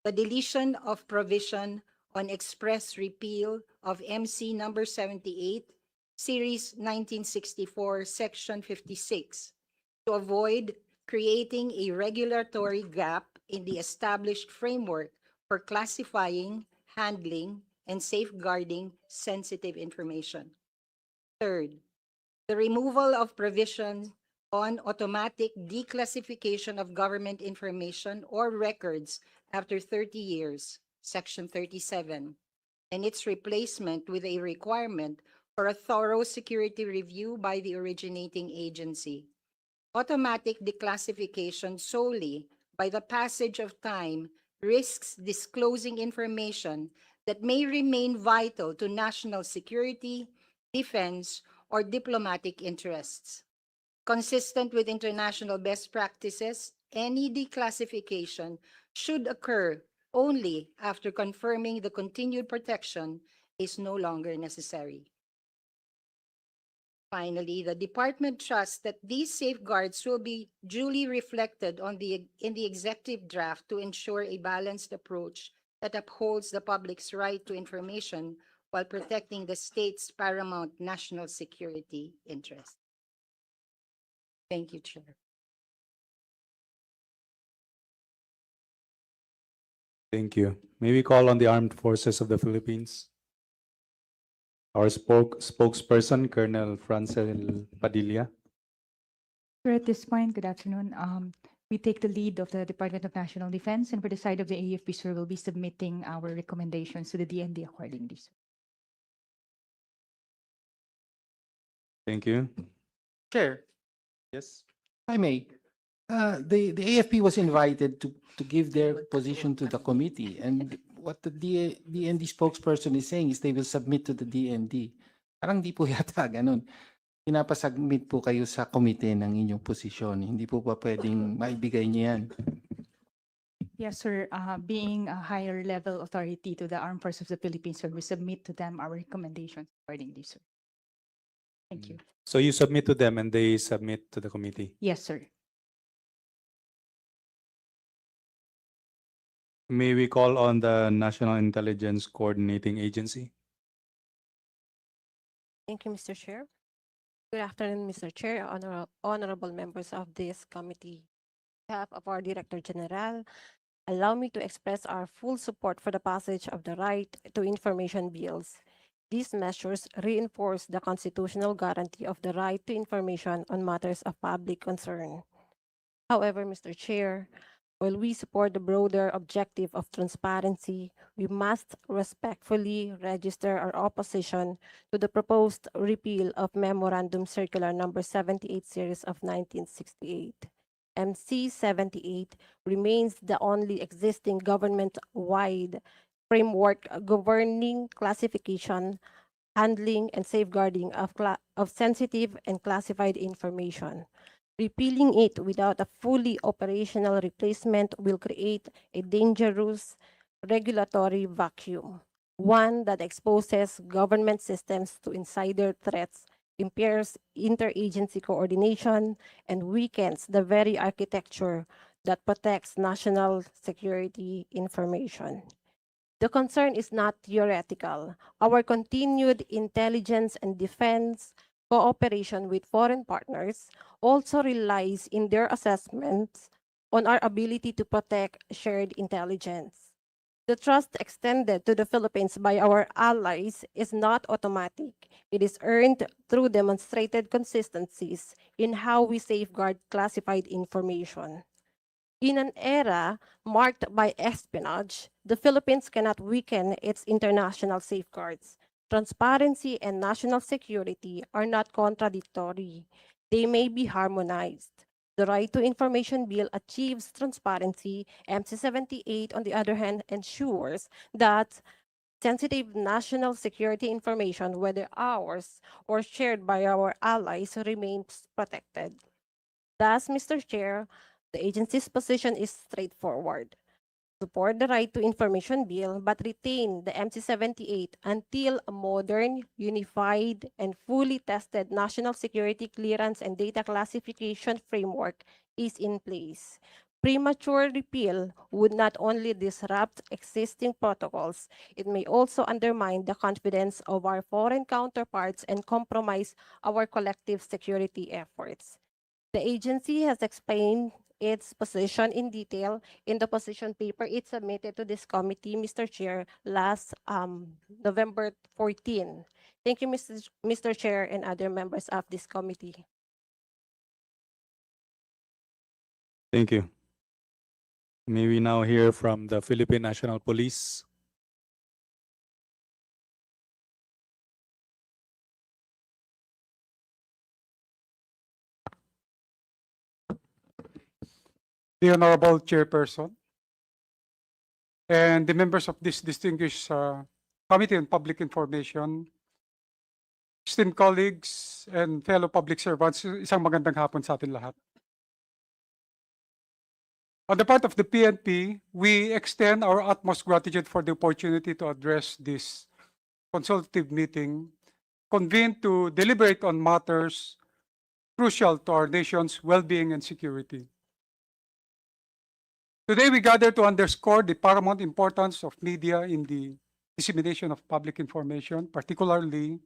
the deletion of provision on express repeal of MC number 78, Series 1964, Section 56, to avoid creating a regulatory gap in the established framework for classifying, handling, and safeguarding sensitive information. Third, the removal of provision on automatic declassification of government information or records after 30 years, Section 37, and its replacement with a requirement for a thorough security review by the originating agency. Automatic declassification solely by the passage of time risks disclosing information that may remain vital to national security, defense, or diplomatic interests. Consistent with international best practices, any declassification should occur only after confirming the continued protection is no longer necessary. Finally, the department trusts that these safeguards will be duly reflected in the executive draft to ensure a balanced approach that upholds the public's right to information while protecting the state's paramount national security interests. Thank you, Chair. Thank you. May we call on the Armed Forces of the Philippines? Our spokesperson, Colonel Francel Padilla. Sir, at this point, good afternoon. We take the lead of the Department of National Defense, and for the side of the AFP, sir, we'll be submitting our recommendations to the DND accordingly, sir. Thank you. Chair, Yes. if I may, the AFP was invited to give their position to the committee, and what the DND spokesperson is saying is they will submit to the DND. Parang di po yata ganun. Pinapasubmit po kayo sa komite ng inyong posisyon. Hindi po pa pwedeng maibigay niyo yan. Yes, sir. Being a higher level authority to the Armed Forces of the Philippines, sir, we submit to them our recommendations accordingly, sir. Thank you. So you submit to them and they submit to the committee? Yes, sir. May we call on the National Intelligence Coordinating Agency? Thank you, Mr. Chair. Good afternoon, Mr. Chair, honorable members of this committee. On behalf of our Director General, allow me to express our full support for the passage of the Right to Information bills. These measures reinforce the constitutional guarantee of the right to information on matters of public concern. However, Mr. Chair, while we support the broader objective of transparency, we must respectfully register our opposition to the proposed repeal of Memorandum Circular Number 78 Series of 1968. MC 78 remains the only existing government-wide framework governing classification, handling, and safeguarding of sensitive and classified information. Repealing it without a fully operational replacement will create a dangerous regulatory vacuum, one that exposes government systems to insider threats, impairs interagency coordination, and weakens the very architecture that protects national security information. The concern is not theoretical. Our continued intelligence and defense cooperation with foreign partners also relies in their assessments on our ability to protect shared intelligence. The trust extended to the Philippines by our allies is not automatic. It is earned through demonstrated consistencies in how we safeguard classified information. In an era marked by espionage, the Philippines cannot weaken its international safeguards. Transparency and national security are not contradictory. They may be harmonized. The Right to Information Bill achieves transparency. MC 78, on the other hand, ensures that sensitive national security information, whether ours or shared by our allies, remains protected. Thus, Mr. Chair, the agency's position is straightforward. Support the Right to Information Bill, but retain the MC 78 until a modern, unified, and fully tested national security clearance and data classification framework is in place. Premature repeal would not only disrupt existing protocols, it may also undermine the confidence of our foreign counterparts and compromise our collective security efforts. The agency has explained its position in detail in the position paper it submitted to this committee, Mr. Chair, last November 14. Thank you, Mr. Chair, and other members of this committee. Thank you. May we now hear from the Philippine National Police? The Honorable Chairperson, and the members of this distinguished Committee on Public Information, esteemed colleagues and fellow public servants, isang magandang hapon sa atin lahat. On the part of the PNP, we extend our utmost gratitude for the opportunity to address this consultative meeting, convened to deliberate on matters crucial to our nation's well-being and security. Today, we gather to underscore the paramount importance of media in the dissemination of public information, particularly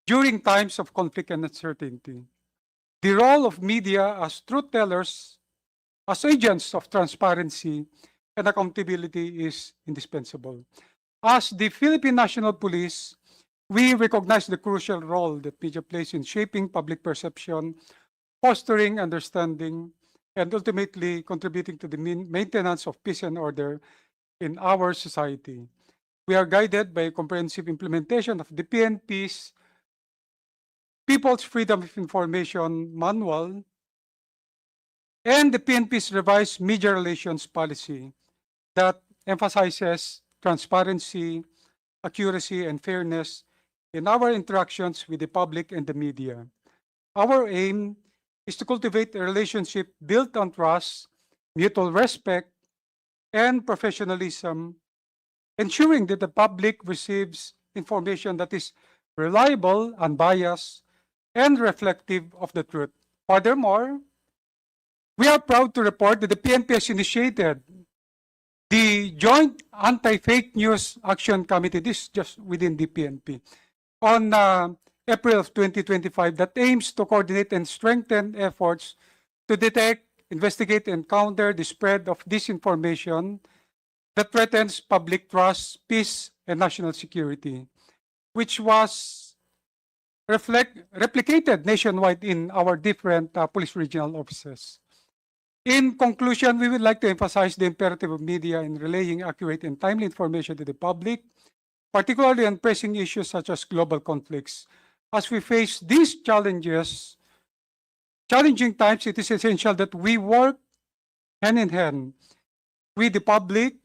during times of conflict and uncertainty. The role of media as truth tellers, as agents of transparency and accountability is indispensable. As the Philippine National Police, we recognize the crucial role that media plays in shaping public perception, fostering understanding, and ultimately contributing to the maintenance of peace and order in our society. We are guided by a comprehensive implementation of the PNP's People's Freedom of Information Manual and the PNP's revised media relations policy that emphasizes transparency, accuracy, and fairness in our interactions with the public and the media. Our aim is to cultivate a relationship built on trust, mutual respect, and professionalism, ensuring that the public receives information that is reliable, unbiased, and reflective of the truth. Furthermore, we are proud to report that the PNP has initiated The Joint Anti-Fake News Action Committee, this is just within the PNP, on April of 2025 that aims to coordinate and strengthen efforts to detect, investigate, and counter the spread of disinformation that threatens public trust, peace, and national security, which was replicated nationwide in our different police regional offices. In conclusion, we would like to emphasize the imperative of media in relaying accurate and timely information to the public, particularly on pressing issues such as global conflicts. As we face these challenging times, it is essential that we work hand in hand with the public,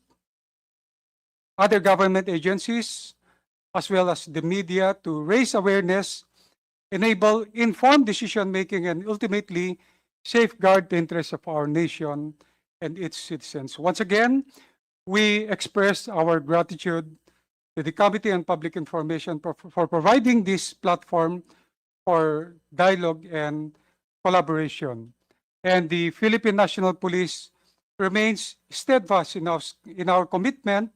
other government agencies, as well as the media to raise awareness, enable informed decision-making, and ultimately safeguard the interests of our nation and its citizens. Once again, we express our gratitude to the Committee on Public Information for providing this platform for dialogue and collaboration. And the Philippine National Police remains steadfast in our commitment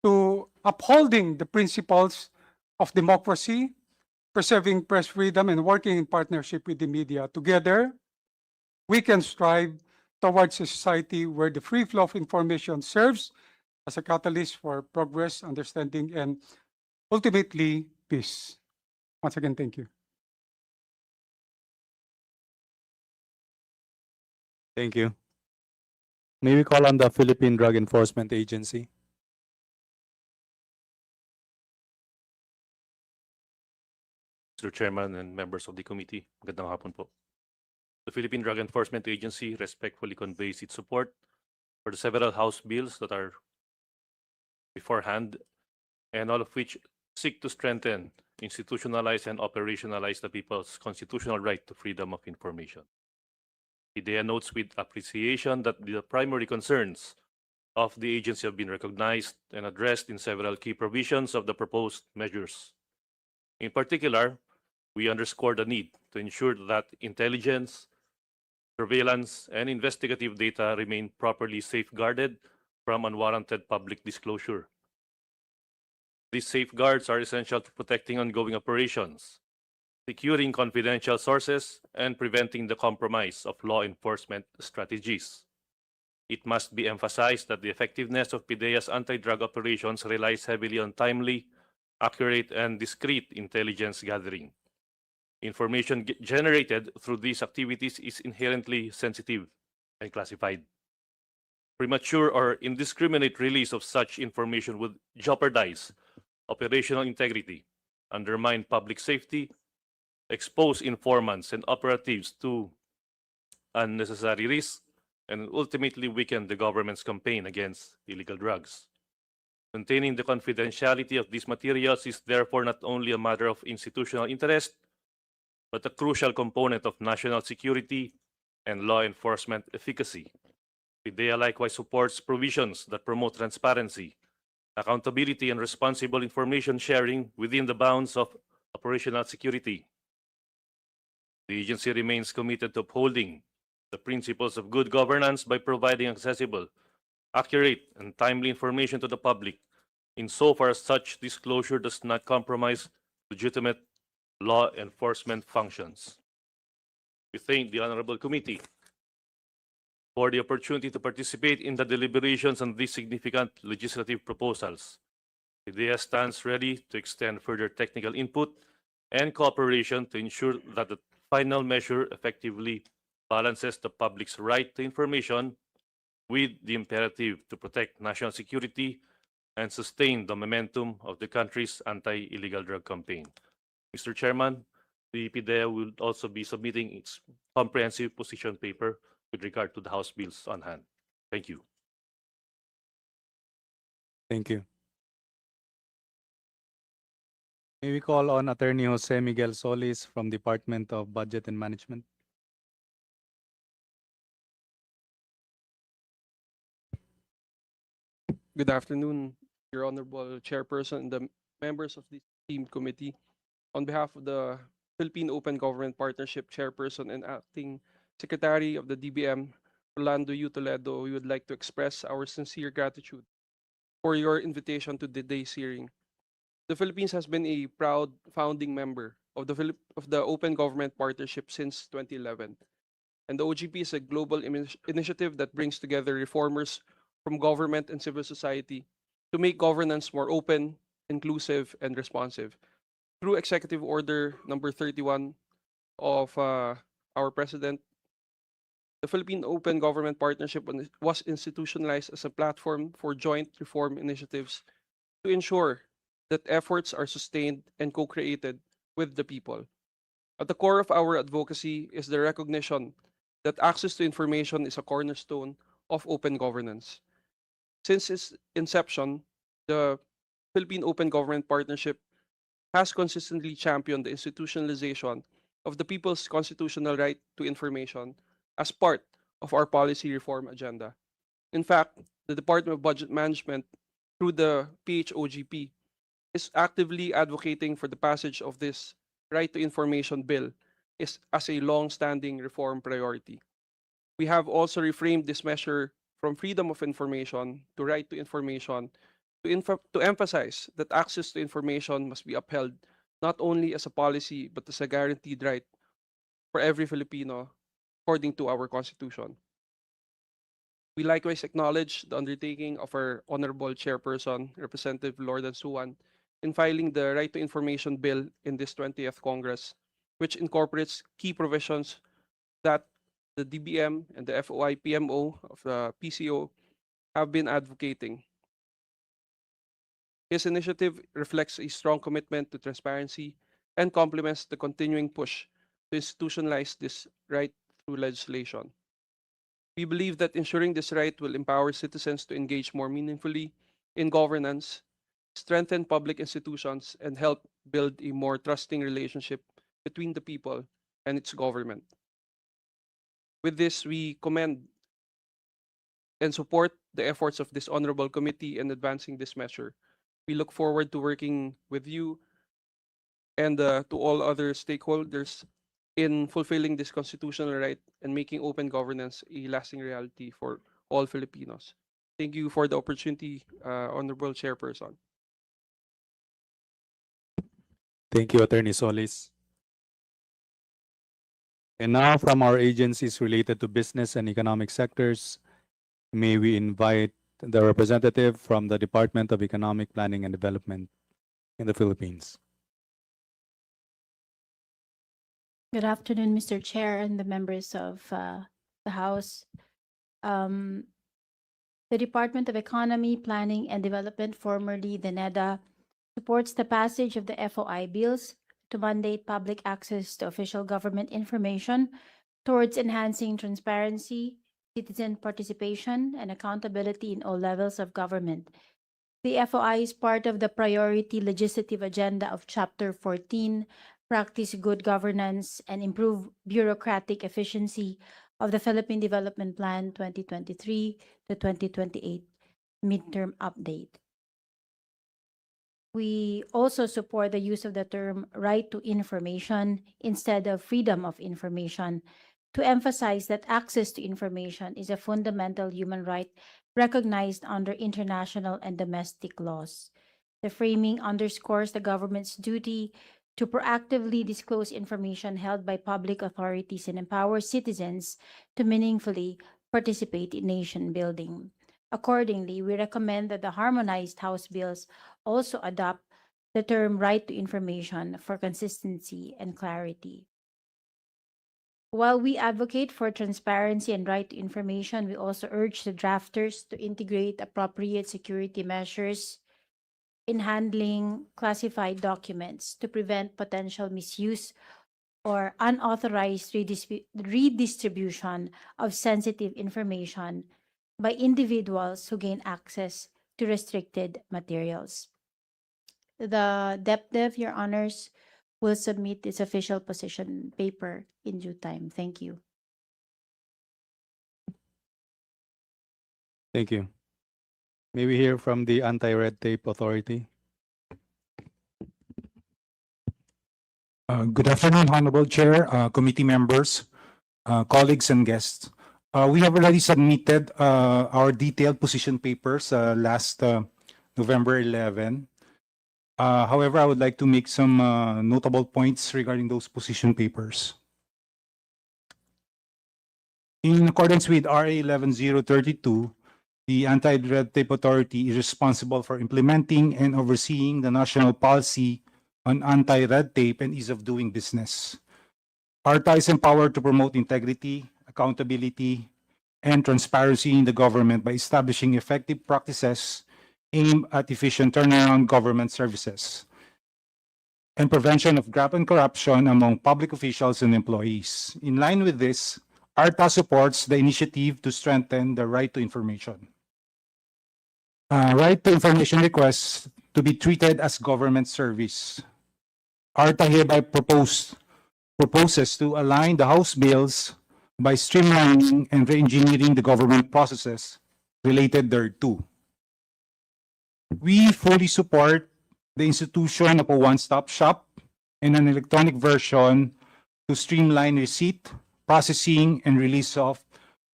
to upholding the principles of democracy, preserving press freedom, and working in partnership with the media. Together, we can strive towards a society where the free flow of information serves as a catalyst for progress, understanding, and ultimately peace. Once again, thank you. Thank you. May we call on the Philippine Drug Enforcement Agency? Mr. Chairman and members of the committee, magandang hapon po. The Philippine Drug Enforcement Agency respectfully conveys its support for the several House bills that are beforehand, and all of which seek to strengthen, institutionalize, and operationalize the people's constitutional right to freedom of information. IDEA notes with appreciation that the primary concerns of the agency have been recognized and addressed in several key provisions of the proposed measures. In particular, we underscore the need to ensure that intelligence, surveillance, and investigative data remain properly safeguarded from unwarranted public disclosure. These safeguards are essential to protecting ongoing operations, securing confidential sources, and preventing the compromise of law enforcement strategies. It must be emphasized that the effectiveness of PDEA's anti-drug operations relies heavily on timely, accurate, and discreet intelligence gathering. Information generated through these activities is inherently sensitive and classified. Premature or indiscriminate release of such information would jeopardize operational integrity, undermine public safety, expose informants and operatives to unnecessary risks, and ultimately weaken the government's campaign against illegal drugs. Maintaining the confidentiality of these materials is therefore not only a matter of institutional interest, but a crucial component of national security and law enforcement efficacy. PDEA likewise supports provisions that promote transparency, accountability, and responsible information sharing within the bounds of operational security. The agency remains committed to upholding the principles of good governance by providing accessible, accurate, and timely information to the public, insofar as such disclosure does not compromise legitimate law enforcement functions. We thank the Honorable Committee for the opportunity to participate in the deliberations on these significant legislative proposals. IDEA stands ready to extend further technical input and cooperation to ensure that the final measure effectively balances the public's right to information with the imperative to protect national security and sustain the momentum of the country's anti-illegal drug campaign. Mr. Chairman, the PDEA will also be submitting its comprehensive position paper with regard to the House bills on hand. Thank you. Thank you. May we call on Attorney Jose Miguel Solis from Department of Budget and Management? Good afternoon, Your Honorable Chairperson and the members of the esteemed committee. On behalf of the Philippine Open Government Partnership Chairperson and Acting Secretary of the DBM, Rolando U. Toledo, we would like to express our sincere gratitude for your invitation to today's hearing. The Philippines has been a proud founding member of the Open Government Partnership since 2011. And the OGP is a global initiative that brings together reformers from government and civil society to make governance more open, inclusive, and responsive. Through Executive Order number 31 of our President, the Philippine Open Government Partnership was institutionalized as a platform for joint reform initiatives to ensure that efforts are sustained and co-created with the people. At the core of our advocacy is the recognition that access to information is a cornerstone of open governance. Since its inception, the Philippine Open Government Partnership has consistently championed the institutionalization of the people's constitutional right to information as part of our policy reform agenda. In fact, the Department of Budget Management, through the PHOGP, is actively advocating for the passage of this right to information bill as a long-standing reform priority. We have also reframed this measure from freedom of information to right to information to emphasize that access to information must be upheld not only as a policy but as a guaranteed right for every Filipino according to our Constitution. We likewise acknowledge the undertaking of our Honorable Chairperson, Representative Lordan Suwan, in filing the Right to Information Bill in this 20th Congress, which incorporates key provisions that the DBM and the FOI PMO of the PCO have been advocating. His initiative reflects a strong commitment to transparency and complements the continuing push to institutionalize this right through legislation. We believe that ensuring this right will empower citizens to engage more meaningfully in governance, strengthen public institutions, and help build a more trusting relationship between the people and its government. With this, we commend and support the efforts of this honorable committee in advancing this measure. We look forward to working with you and to all other stakeholders in fulfilling this constitutional right and making open governance a lasting reality for all Filipinos. Thank you for the opportunity, Honorable Chairperson. Thank you, Attorney Solis. And now from our agencies related to business and economic sectors, may we invite the representative from the Department of Economic Planning and Development in the Philippines. Good afternoon, Mr. Chair and the members of the House. The Department of Economy, Planning and Development, formerly the NEDA, supports the passage of the FOI bills to mandate public access to official government information towards enhancing transparency, citizen participation, and accountability in all levels of government. The FOI is part of the priority legislative agenda of Chapter 14, Practice Good Governance and Improve Bureaucratic Efficiency of the Philippine Development Plan 2023 to 2028 midterm update. We also support the use of the term right to information instead of freedom of information to emphasize that access to information is a fundamental human right recognized under international and domestic laws. The framing underscores the government's duty to proactively disclose information held by public authorities and empower citizens to meaningfully participate in nation building. Accordingly, we recommend that the harmonized House bills also adopt the term right to information for consistency and clarity. While we advocate for transparency and right to information, we also urge the drafters to integrate appropriate security measures in handling classified documents to prevent potential misuse or unauthorized redistribution of sensitive information by individuals who gain access to restricted materials. The DepDev, Your Honors, will submit its official position paper in due time. Thank you. Thank you. May we hear from the Anti-Red Tape Authority? Good afternoon, Honorable Chair, committee members, colleagues and guests. We have already submitted our detailed position papers last November 11. However, I would like to make some notable points regarding those position papers. In accordance with RA 11032, the Anti-Red Tape Authority is responsible for implementing and overseeing the national policy on anti-red tape and ease of doing business. ARTA is empowered to promote integrity, accountability, and transparency in the government by establishing effective practices aimed at efficient turnaround government services and prevention of graft and corruption among public officials and employees. In line with this, ARTA supports the initiative to strengthen the right to information. Right to information requests to be treated as government service. ARTA hereby proposes to align the House bills by streamlining and re-engineering the government processes related thereto. We fully support the institution of a one-stop shop and an electronic version to streamline receipt, processing, and release of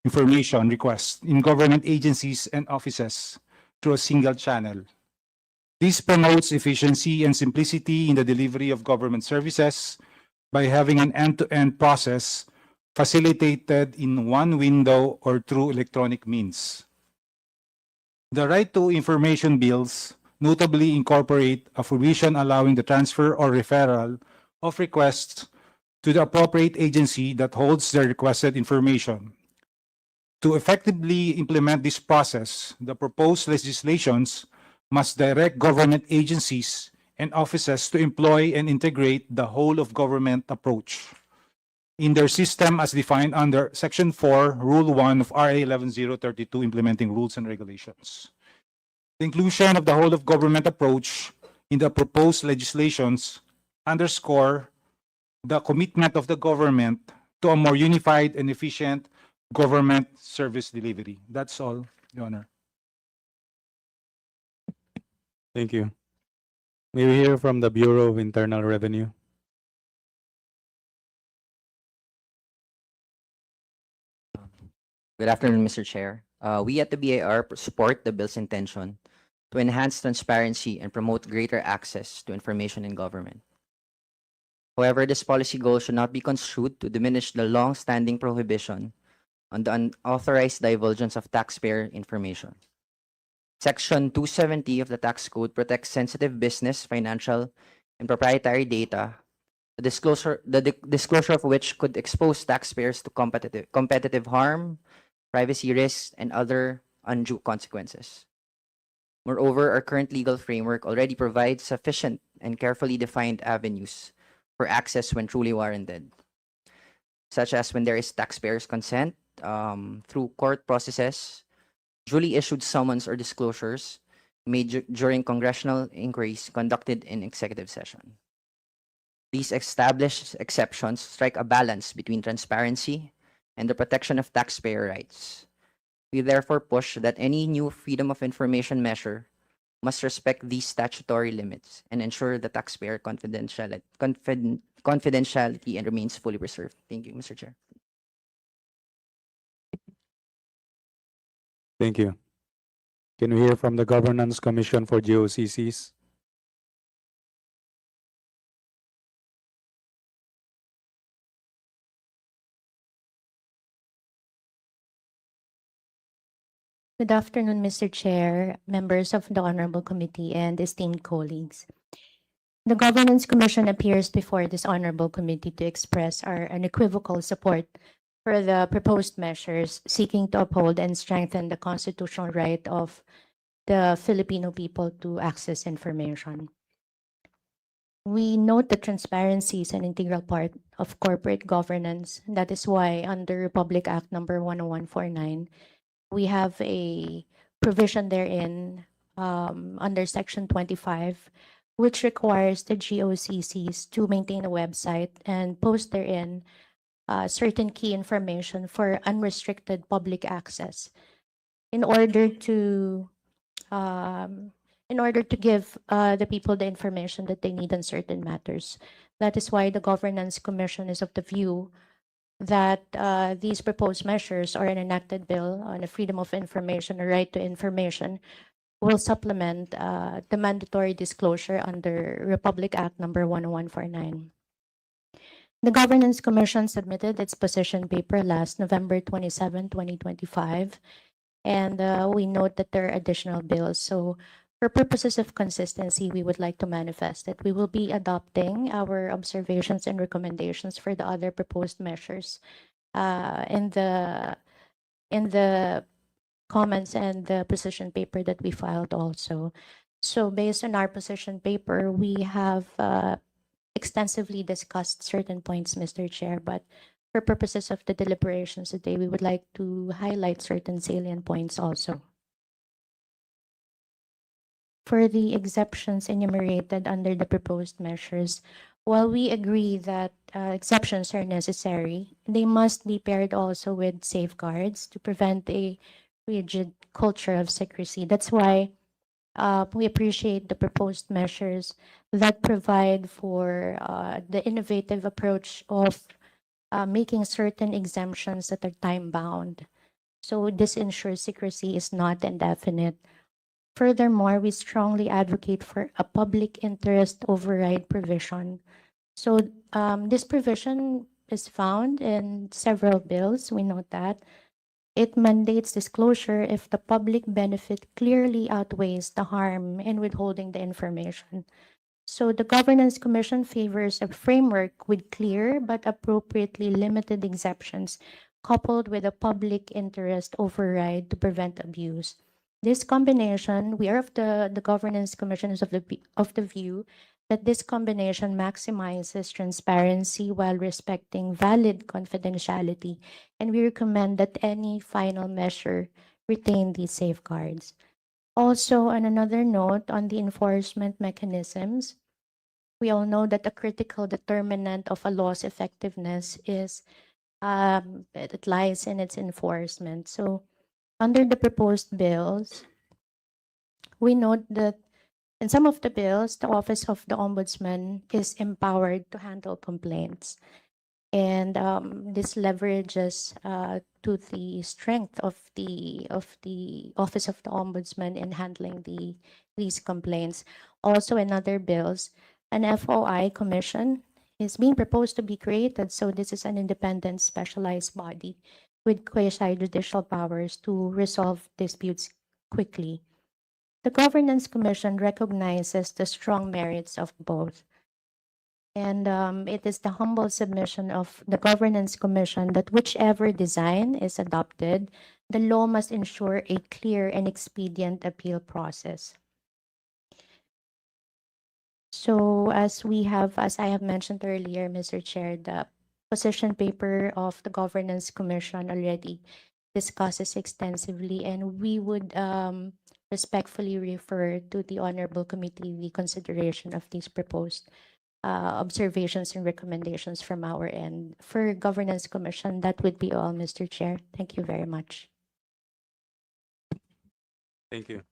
information requests in government agencies and offices through a single channel. This promotes efficiency and simplicity in the delivery of government services by having an end-to-end process facilitated in one window or through electronic means. The right to information bills notably incorporate a provision allowing the transfer or referral of requests to the appropriate agency that holds the requested information. To effectively implement this process, the proposed legislations must direct government agencies and offices to employ and integrate the whole of government approach in their system as defined under Section 4, Rule 1 of RA 11032, implementing rules and regulations. The inclusion of the whole of government approach in the proposed legislations underscore the commitment of the government to a more unified and efficient government service delivery. That's all, Your Honor. Thank you. May we hear from the Bureau of Internal Revenue? Good afternoon, Mr. Chair. We at the BAR support the bill's intention to enhance transparency and promote greater access to information in government. However, this policy goal should not be construed to diminish the long-standing prohibition on the unauthorized divulgence of taxpayer information. Section 270 of the Tax Code protects sensitive business, financial, and proprietary data, the disclosure of which could expose taxpayers to competitive harm, privacy risks, and other undue consequences. Moreover, our current legal framework already provides sufficient and carefully defined avenues for access when truly warranted, such as when there is taxpayers' consent through court processes, duly issued summons or disclosures made during congressional inquiries conducted in executive session. These established exceptions strike a balance between transparency and the protection of taxpayer rights. We therefore push that any new freedom of information measure must respect these statutory limits and ensure the taxpayer confidentiality and remains fully preserved. Thank you, Mr. Chair. Thank you. Can we hear from the Governance Commission for GOCCs? Good afternoon, Mr. Chair, members of the Honorable Committee, and esteemed colleagues. The Governance Commission appears before this Honorable Committee to express our unequivocal support for the proposed measures seeking to uphold and strengthen the constitutional right of the Filipino people to access information. We note that transparency is an integral part of corporate governance. That is why under Republic Act number 10149, we have a provision therein under Section 25, which requires the GOCCs to maintain a website and post therein certain key information for unrestricted public access in order to give the people the information that they need on certain matters. That is why the Governance Commission is of the view that these proposed measures or an enacted bill on the freedom of information or right to information will supplement the mandatory disclosure under Republic Act number 10149. The Governance Commission submitted its position paper last November 27, 2025, and we note that there are additional bills. So for purposes of consistency, we would like to manifest that we will be adopting our observations and recommendations for the other proposed measures in the comments and the position paper that we filed also. So based on our position paper, we have extensively discussed certain points, Mr. Chair, but for purposes of the deliberations today, we would like to highlight certain salient points also. For the exceptions enumerated under the proposed measures, while we agree that exceptions are necessary, they must be paired also with safeguards to prevent a rigid culture of secrecy. That's why we appreciate the proposed measures that provide for the innovative approach of making certain exemptions that are time-bound. So this ensures secrecy is not indefinite. Furthermore, we strongly advocate for a public interest override provision. So this provision is found in several bills. We note that. It mandates disclosure if the public benefit clearly outweighs the harm in withholding the information. So the Governance Commission favors a framework with clear but appropriately limited exceptions coupled with a public interest override to prevent abuse. This combination, we are of the Governance Commission is of the view that this combination maximizes transparency while respecting valid confidentiality, and we recommend that any final measure retain these safeguards. Also, on another note, on the enforcement mechanisms, we all know that a critical determinant of a law's effectiveness is it lies in its enforcement. So, under the proposed bills, we note that in some of the bills, the Office of the Ombudsman is empowered to handle complaints. And this leverages to the strength of the Office of the Ombudsman in handling these complaints. Also, in other bills, an FOI commission is being proposed to be created. So this is an independent specialized body with quasi-judicial powers to resolve disputes quickly. The Governance Commission recognizes the strong merits of both. And it is the humble submission of the Governance Commission that whichever design is adopted, the law must ensure a clear and expedient appeal process. So as I have mentioned earlier, Mr. Chair, the position paper of the Governance Commission already discusses extensively, and we would respectfully refer to the Honorable Committee the consideration of these proposed observations and recommendations from our end. For Governance Commission, that would be all, Mr. Chair. Thank you very much. Thank you.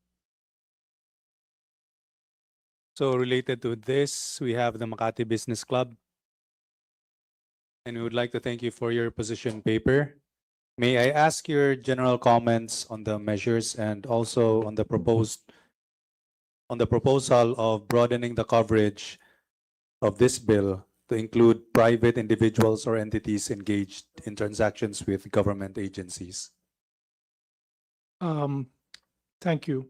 So related to this, we have the Makati Business Club. And we would like to thank you for your position paper. May I ask your general comments on the measures and also on the proposal of broadening the coverage of this bill to include private individuals or entities engaged in transactions with government agencies? Thank you.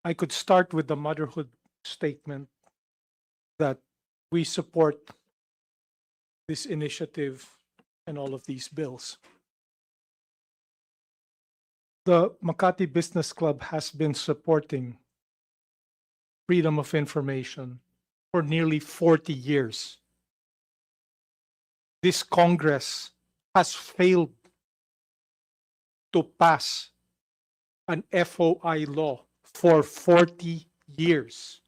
I could start with the motherhood statement that we support this initiative and all of these bills. The Makati Business Club has been supporting freedom of information for nearly 40 years. This Congress has failed to pass an FOI law for 40 years.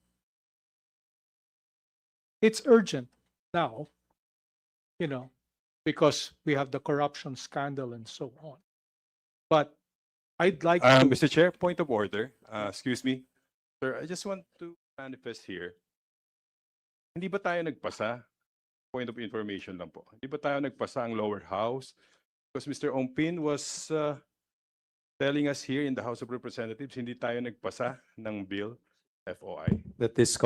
It's urgent now, because we have the corruption scandal and so on. But I'd like to... Mr. Chair, point of order. Excuse me. Sir, I just want to manifest here. hindi ba tayo nagpasa? Point of information lang po. Hindi ba tayo nagpasa ang lower house? Because Mr. Ompin was telling us here in the House of Representatives, hindi tayo nagpasa ng bill, FOI. That is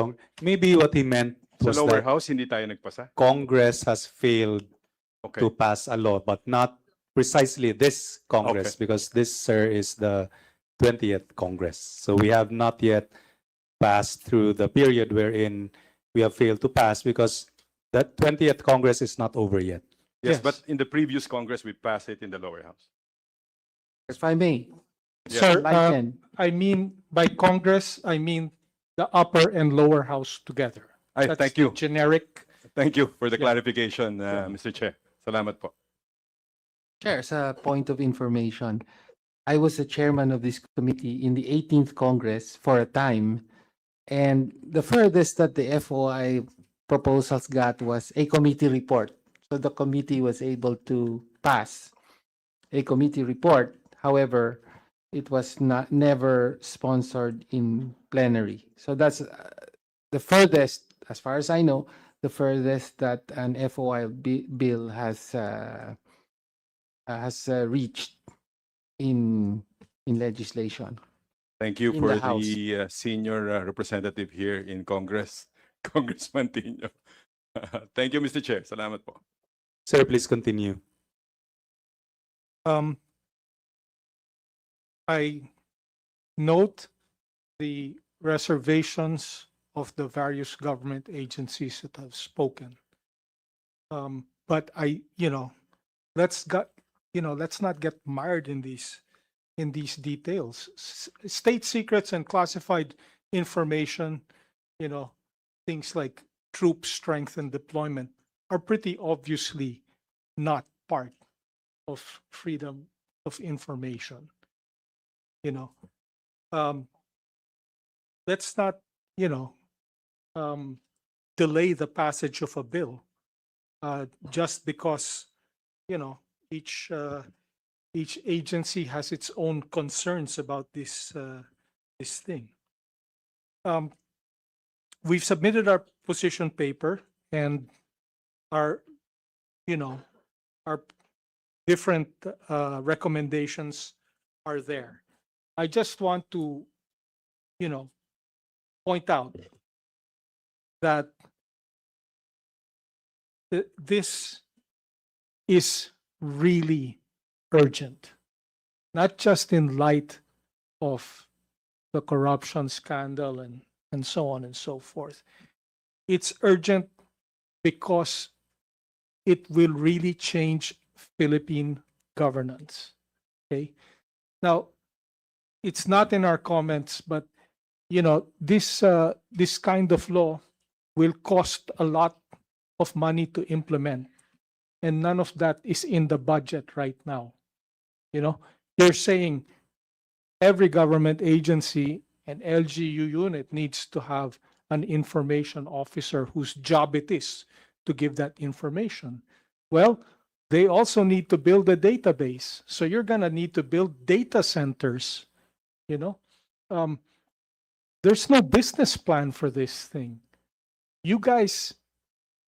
maybe what he meant Sa was lower that house, hindi tayo nagpasa? Congress has failed Okay. to pass a law, but not precisely this Congress, because this, sir, is the 20th Congress. So we have not yet passed through the period wherein we have failed to pass, because that 20th Congress is not over yet. Yes, but in the previous Congress, we passed it in the lower house. If I may, Yes. Sir, enlighten. I mean, by Congress, I mean the upper and lower house together. Ay, That's thank the you. generic. Thank you for the Yeah. clarification, Mr. Chair. Salamat po. Chair, as a point of information, I was the chairman of this committee in the 18th Congress for a time. And the furthest that the FOI proposals got was a committee report. So the committee was able to pass a committee report. However, it was never sponsored in plenary. So that's the furthest, as far as I know, the furthest that an FOI bill has reached in legislation. Thank you In for the House. the senior representative here in Congress, Congressman Tino. Thank you, Mr. Chair. Salamat po. Sir, please continue. I note the reservations of the various government agencies that have spoken. But let's not get mired in these details. State secrets and classified information, things like troop strength and deployment are pretty obviously not part of freedom of information. Let's not, delay the passage of a bill just because, each agency has its own concerns about this thing. We've submitted our position paper and our different recommendations are there. I just want to, point out that this is really urgent, not just in light of the corruption scandal and so on and so forth. It's urgent because it will really change Philippine governance. Okay. Now, it's not in our comments, but this kind of law will cost a lot of money to implement, and none of that is in the budget right now. You're saying every government agency and LGU unit needs to have an information officer whose job it is to give that information. Well, they also need to build a database. So you're going to need to build data centers. There's no business plan for this thing. You guys,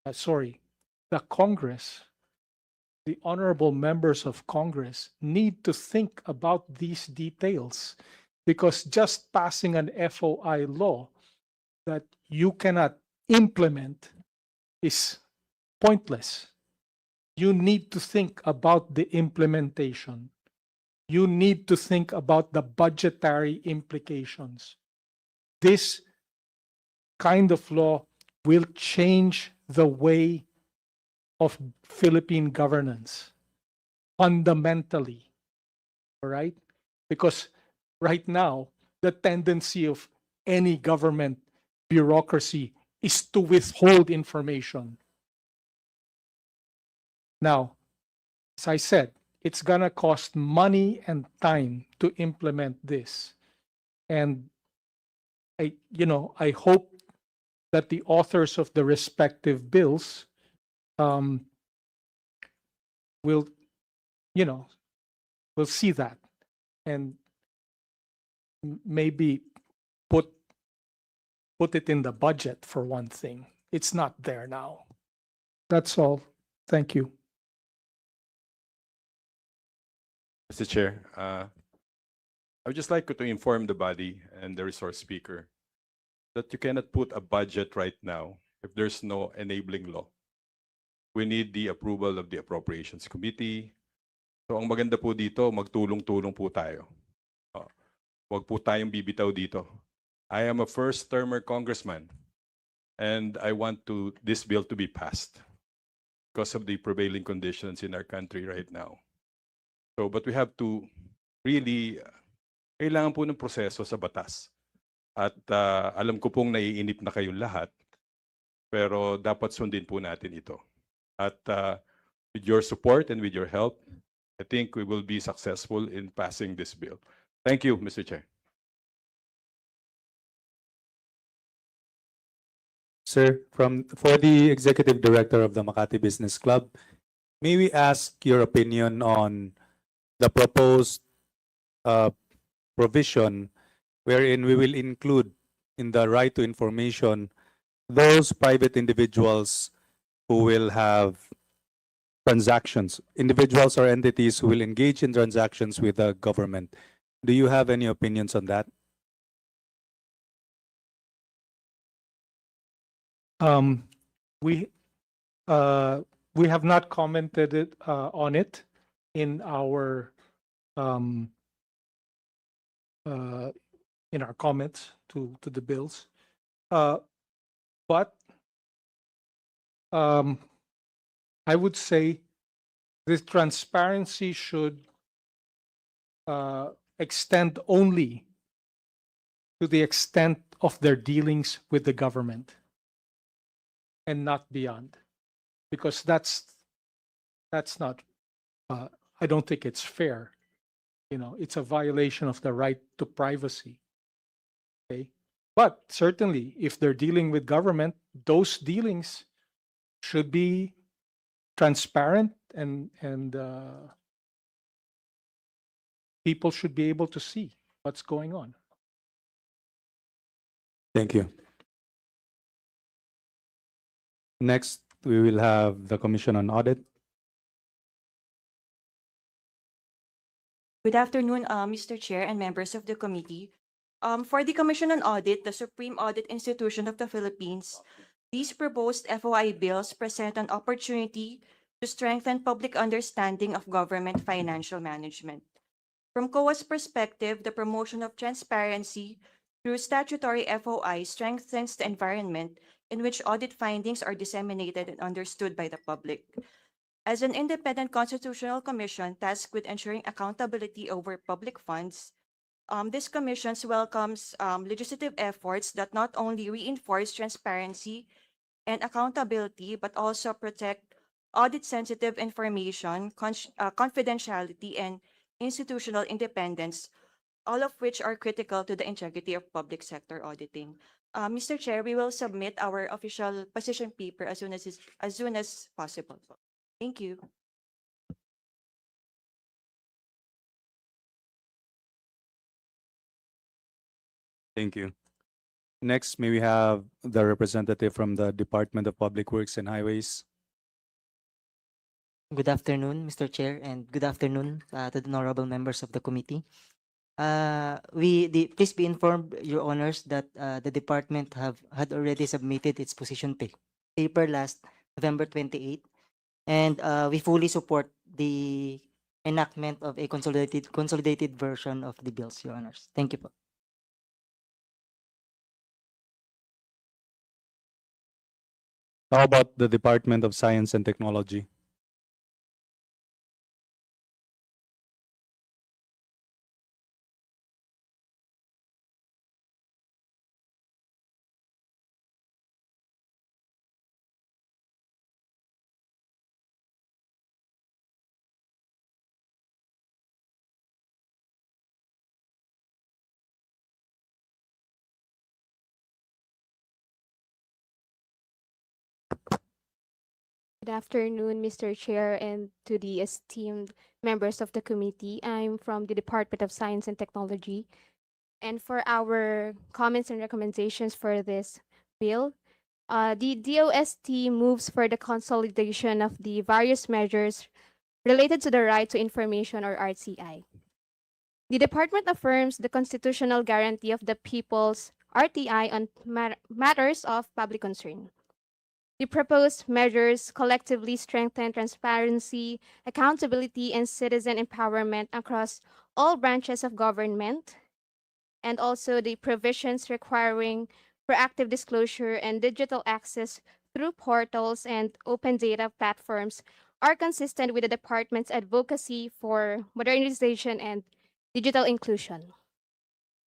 the Congress, the honorable members of Congress need to think about these details, because just passing an FOI law that you cannot implement is pointless. You need to think about the implementation. You need to think about the budgetary implications. This kind of law will change the way of Philippine governance fundamentally. All right? Because right now, the tendency of any government bureaucracy is to withhold information. Now, as I said, it's going to cost money and time to implement this. And I hope that the authors of the respective bills will see that and maybe put it in the budget for one thing. it's not there now. That's all. Thank you. Mr. Chair, I would just like to inform the body and the resource speaker that you cannot put a budget right now if there's no enabling law. We need the approval of the Appropriations Committee. So ang maganda po dito, magtulong-tulong po tayo. Huwag po tayong bibitaw dito. I am a first-termer congressman and I want this bill to be passed because of the prevailing conditions in our country right now. So, but we have to really, kailangan po ng proseso sa batas. At alam ko pong naiinip na kayong lahat, pero dapat sundin po natin ito. At with your support and with your help, I think we will be successful in passing this bill. Thank you, Mr. Chair. Sir, for the Executive Director of the Makati Business Club, may we ask your opinion on the proposed provision wherein we will include in the right to information those private individuals who will have transactions, individuals or entities who will engage in transactions with the government. Do you have any opinions on that? We have not commented on it in our comments to the bills, but I would say this transparency should extend only to the extent of their dealings with the government and not beyond, because that's not, I don't think it's fair. It's a violation of the right to privacy. Okay, but certainly if they're dealing with government, those dealings should be transparent and people should be able to see what's going on. Thank you. Next, we will have the Commission on Audit. Good afternoon, Mr. Chair and members of the committee. For the Commission on Audit, the Supreme Audit Institution of the Philippines, these proposed FOI bills present an opportunity to strengthen public understanding of government financial management. From COA's perspective, the promotion of transparency through statutory FOI strengthens the environment in which audit findings are disseminated and understood by the public. As an independent constitutional commission tasked with ensuring accountability over public funds, this commission welcomes legislative efforts that not only reinforce transparency and accountability, but also protect audit-sensitive information, confidentiality, and institutional independence, all of which are critical to the integrity of public sector auditing. Mr. Chair, we will submit our official position paper as soon as possible. Thank you. Thank you. Next, may we have the representative from the Department of Public Works and Highways. Good afternoon, Mr. Chair, and good afternoon to the honorable members of the committee. Please be informed, Your Honors, that the department had already submitted its position paper last November 28, and we fully support the enactment of a consolidated version of the bills, Your Honors. Thank you po. How about the Department of Science and Technology? Good afternoon, Mr. Chair, and to the esteemed members of the committee. I'm from the Department of Science and Technology. And for our comments and recommendations for this bill, The DOST moves for the consolidation of the various measures related to the right to information or RTI. The department affirms the constitutional guarantee of the people's RTI on matters of public concern. The proposed measures collectively strengthen transparency, accountability, and citizen empowerment across all branches of government, and also the provisions requiring proactive disclosure and digital access through portals and open data platforms are consistent with the department's advocacy for modernization and digital inclusion.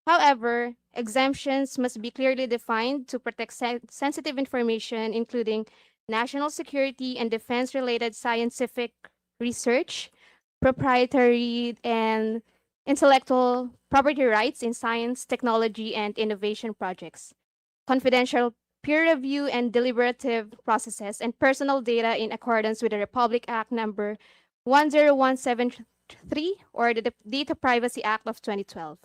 However, exemptions must be clearly defined to protect sensitive information, including national security and defense-related scientific research, proprietary and intellectual property rights in science, technology, and innovation projects, confidential peer review and deliberative processes, and personal data in accordance with the Republic Act number 10173 or the Data Privacy Act of 2012.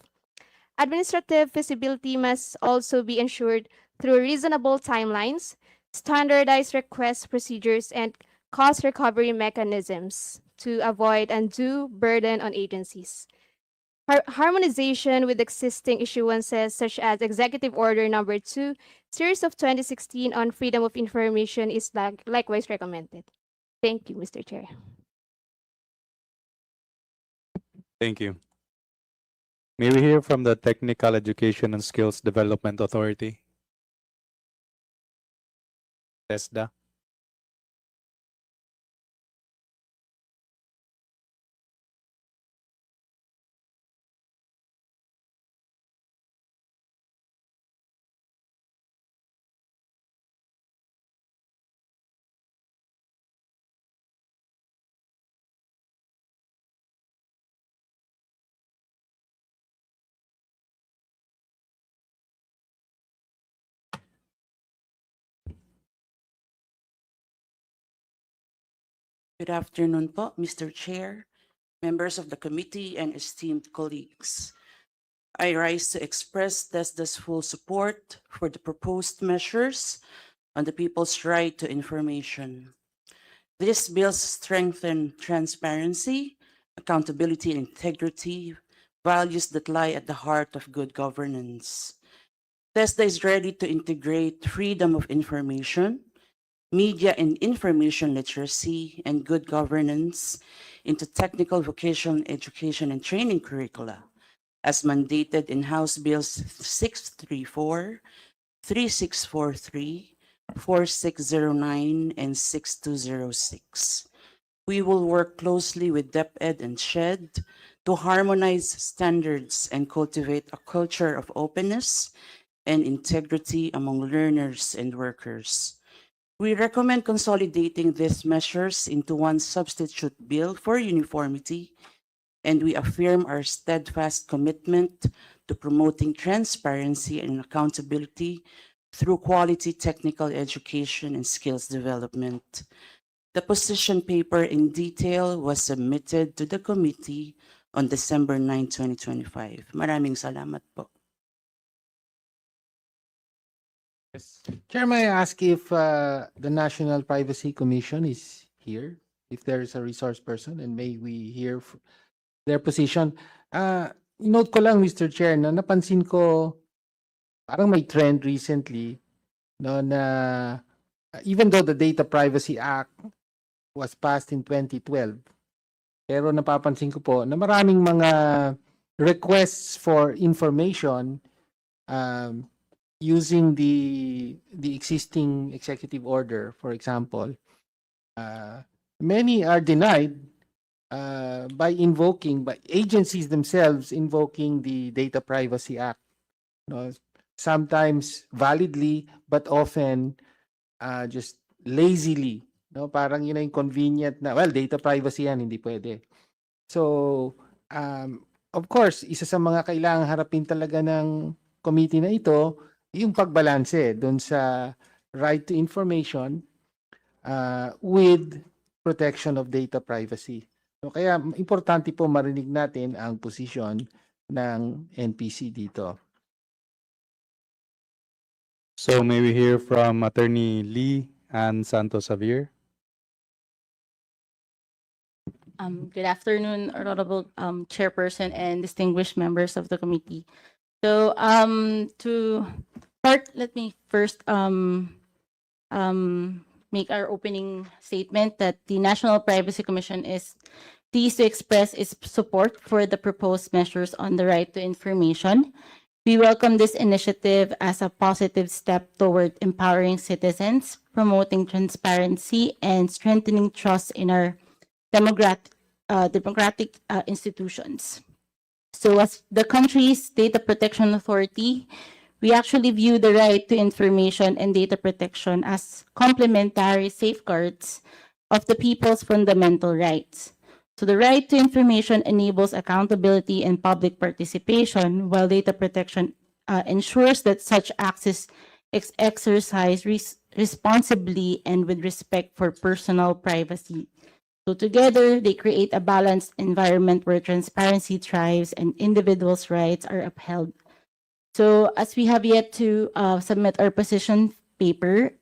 Administrative feasibility must also be ensured through reasonable timelines, standardized request procedures, and cost recovery mechanisms to avoid undue burden on agencies. Harmonization with existing issuances such as Executive Order Number 2, Series of 2016 on Freedom of Information is likewise recommended. Thank you, Mr. Chair. Thank you. May we hear from the Technical Education and Skills Development Authority? TESDA. Good afternoon po, Mr. Chair, members of the committee, and esteemed colleagues. I rise to express TESDA's full support for the proposed measures on the people's right to information. These bills strengthen transparency, accountability, and integrity, values that lie at the heart of good governance. TESDA is ready to integrate freedom of information, media and information literacy, and good governance into technical vocational education and training curricula, as mandated in House Bills 634, 3643, 4609, and 6206. We will work closely with DepEd and SHED to harmonize standards and cultivate a culture of openness and integrity among learners and workers. We recommend consolidating these measures into one substitute bill for uniformity, and we affirm our steadfast commitment to promoting transparency and accountability through quality technical education and skills development. The position paper in detail was submitted to the committee on December 9, 2025. Maraming salamat po. Chair, may I ask if the National Privacy Commission is here? If there is a resource person, and may we hear their position? Note ko lang, Mr. Chair, na napansin ko parang may trend recently no, na even though the Data Privacy Act was passed in 2012, pero napapansin ko po na maraming mga requests for information using the existing executive order, for example, many are denied by agencies themselves invoking the Data Privacy Act. No, sometimes validly, but often just lazily. No, parang yun yung convenient na, well, data privacy yan, hindi pwede. So, of course, isa sa mga kailangang harapin talaga ng committee na ito, yung pagbalanse doon sa right to information with protection of data privacy. So, kaya importante po marinig natin ang posisyon ng NPC dito. So may we hear from Attorney Lee and Santos Xavier? Good afternoon, Honorable Chairperson and distinguished members of the committee. So to start, let me first make our opening statement that the National Privacy Commission is pleased to express its support for the proposed measures on the right to information. We welcome this initiative as a positive step toward empowering citizens, promoting transparency, and strengthening trust in our democratic institutions. So as the country's data protection authority, we actually view the right to information and data protection as complementary safeguards of the people's fundamental rights. So the right to information enables accountability and public participation, while data protection ensures that such access is exercised responsibly and with respect for personal privacy. So together, they create a balanced environment where transparency thrives and individuals' rights are upheld. So as we have yet to submit our position paper,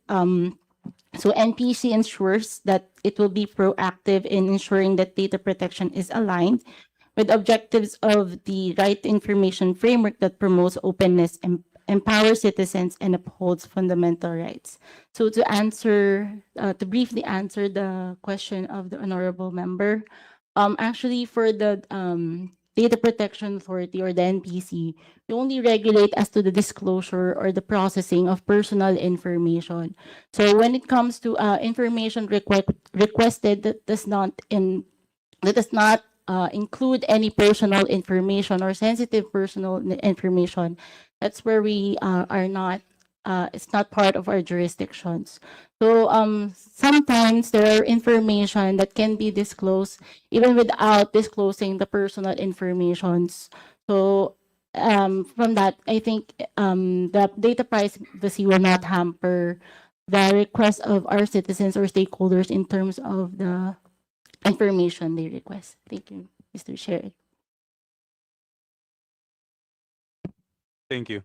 so NPC ensures that it will be proactive in ensuring that data protection is aligned with objectives of the right to information framework that promotes openness and empowers citizens and upholds fundamental rights. So to answer, to briefly answer the question of the honorable member, actually for the Data Protection Authority or the NPC, we only regulate as to the disclosure or the processing of personal information. So when it comes to information requested that does not include any personal information or sensitive personal information, that's where we are not. It's not part of our jurisdictions. So sometimes there are information that can be disclosed even without disclosing the personal informations. So from that, I think the data privacy will not hamper the request of our citizens or stakeholders in terms of the information they request. Thank you, Mr. Chair. Thank you.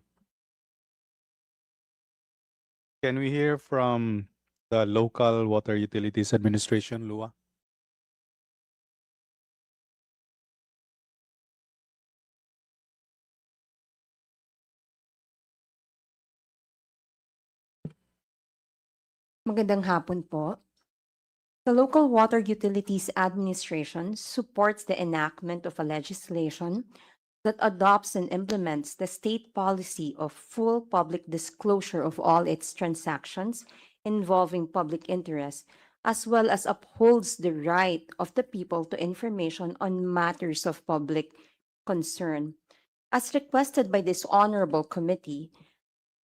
Can we hear from the Local Water Utilities Administration, Lua? Magandang hapon po. The Local Water Utilities Administration supports the enactment of a legislation that adopts and implements the state policy of full public disclosure of all its transactions involving public interest, as well as upholds the right of the people to information on matters of public concern. As requested by this honorable committee,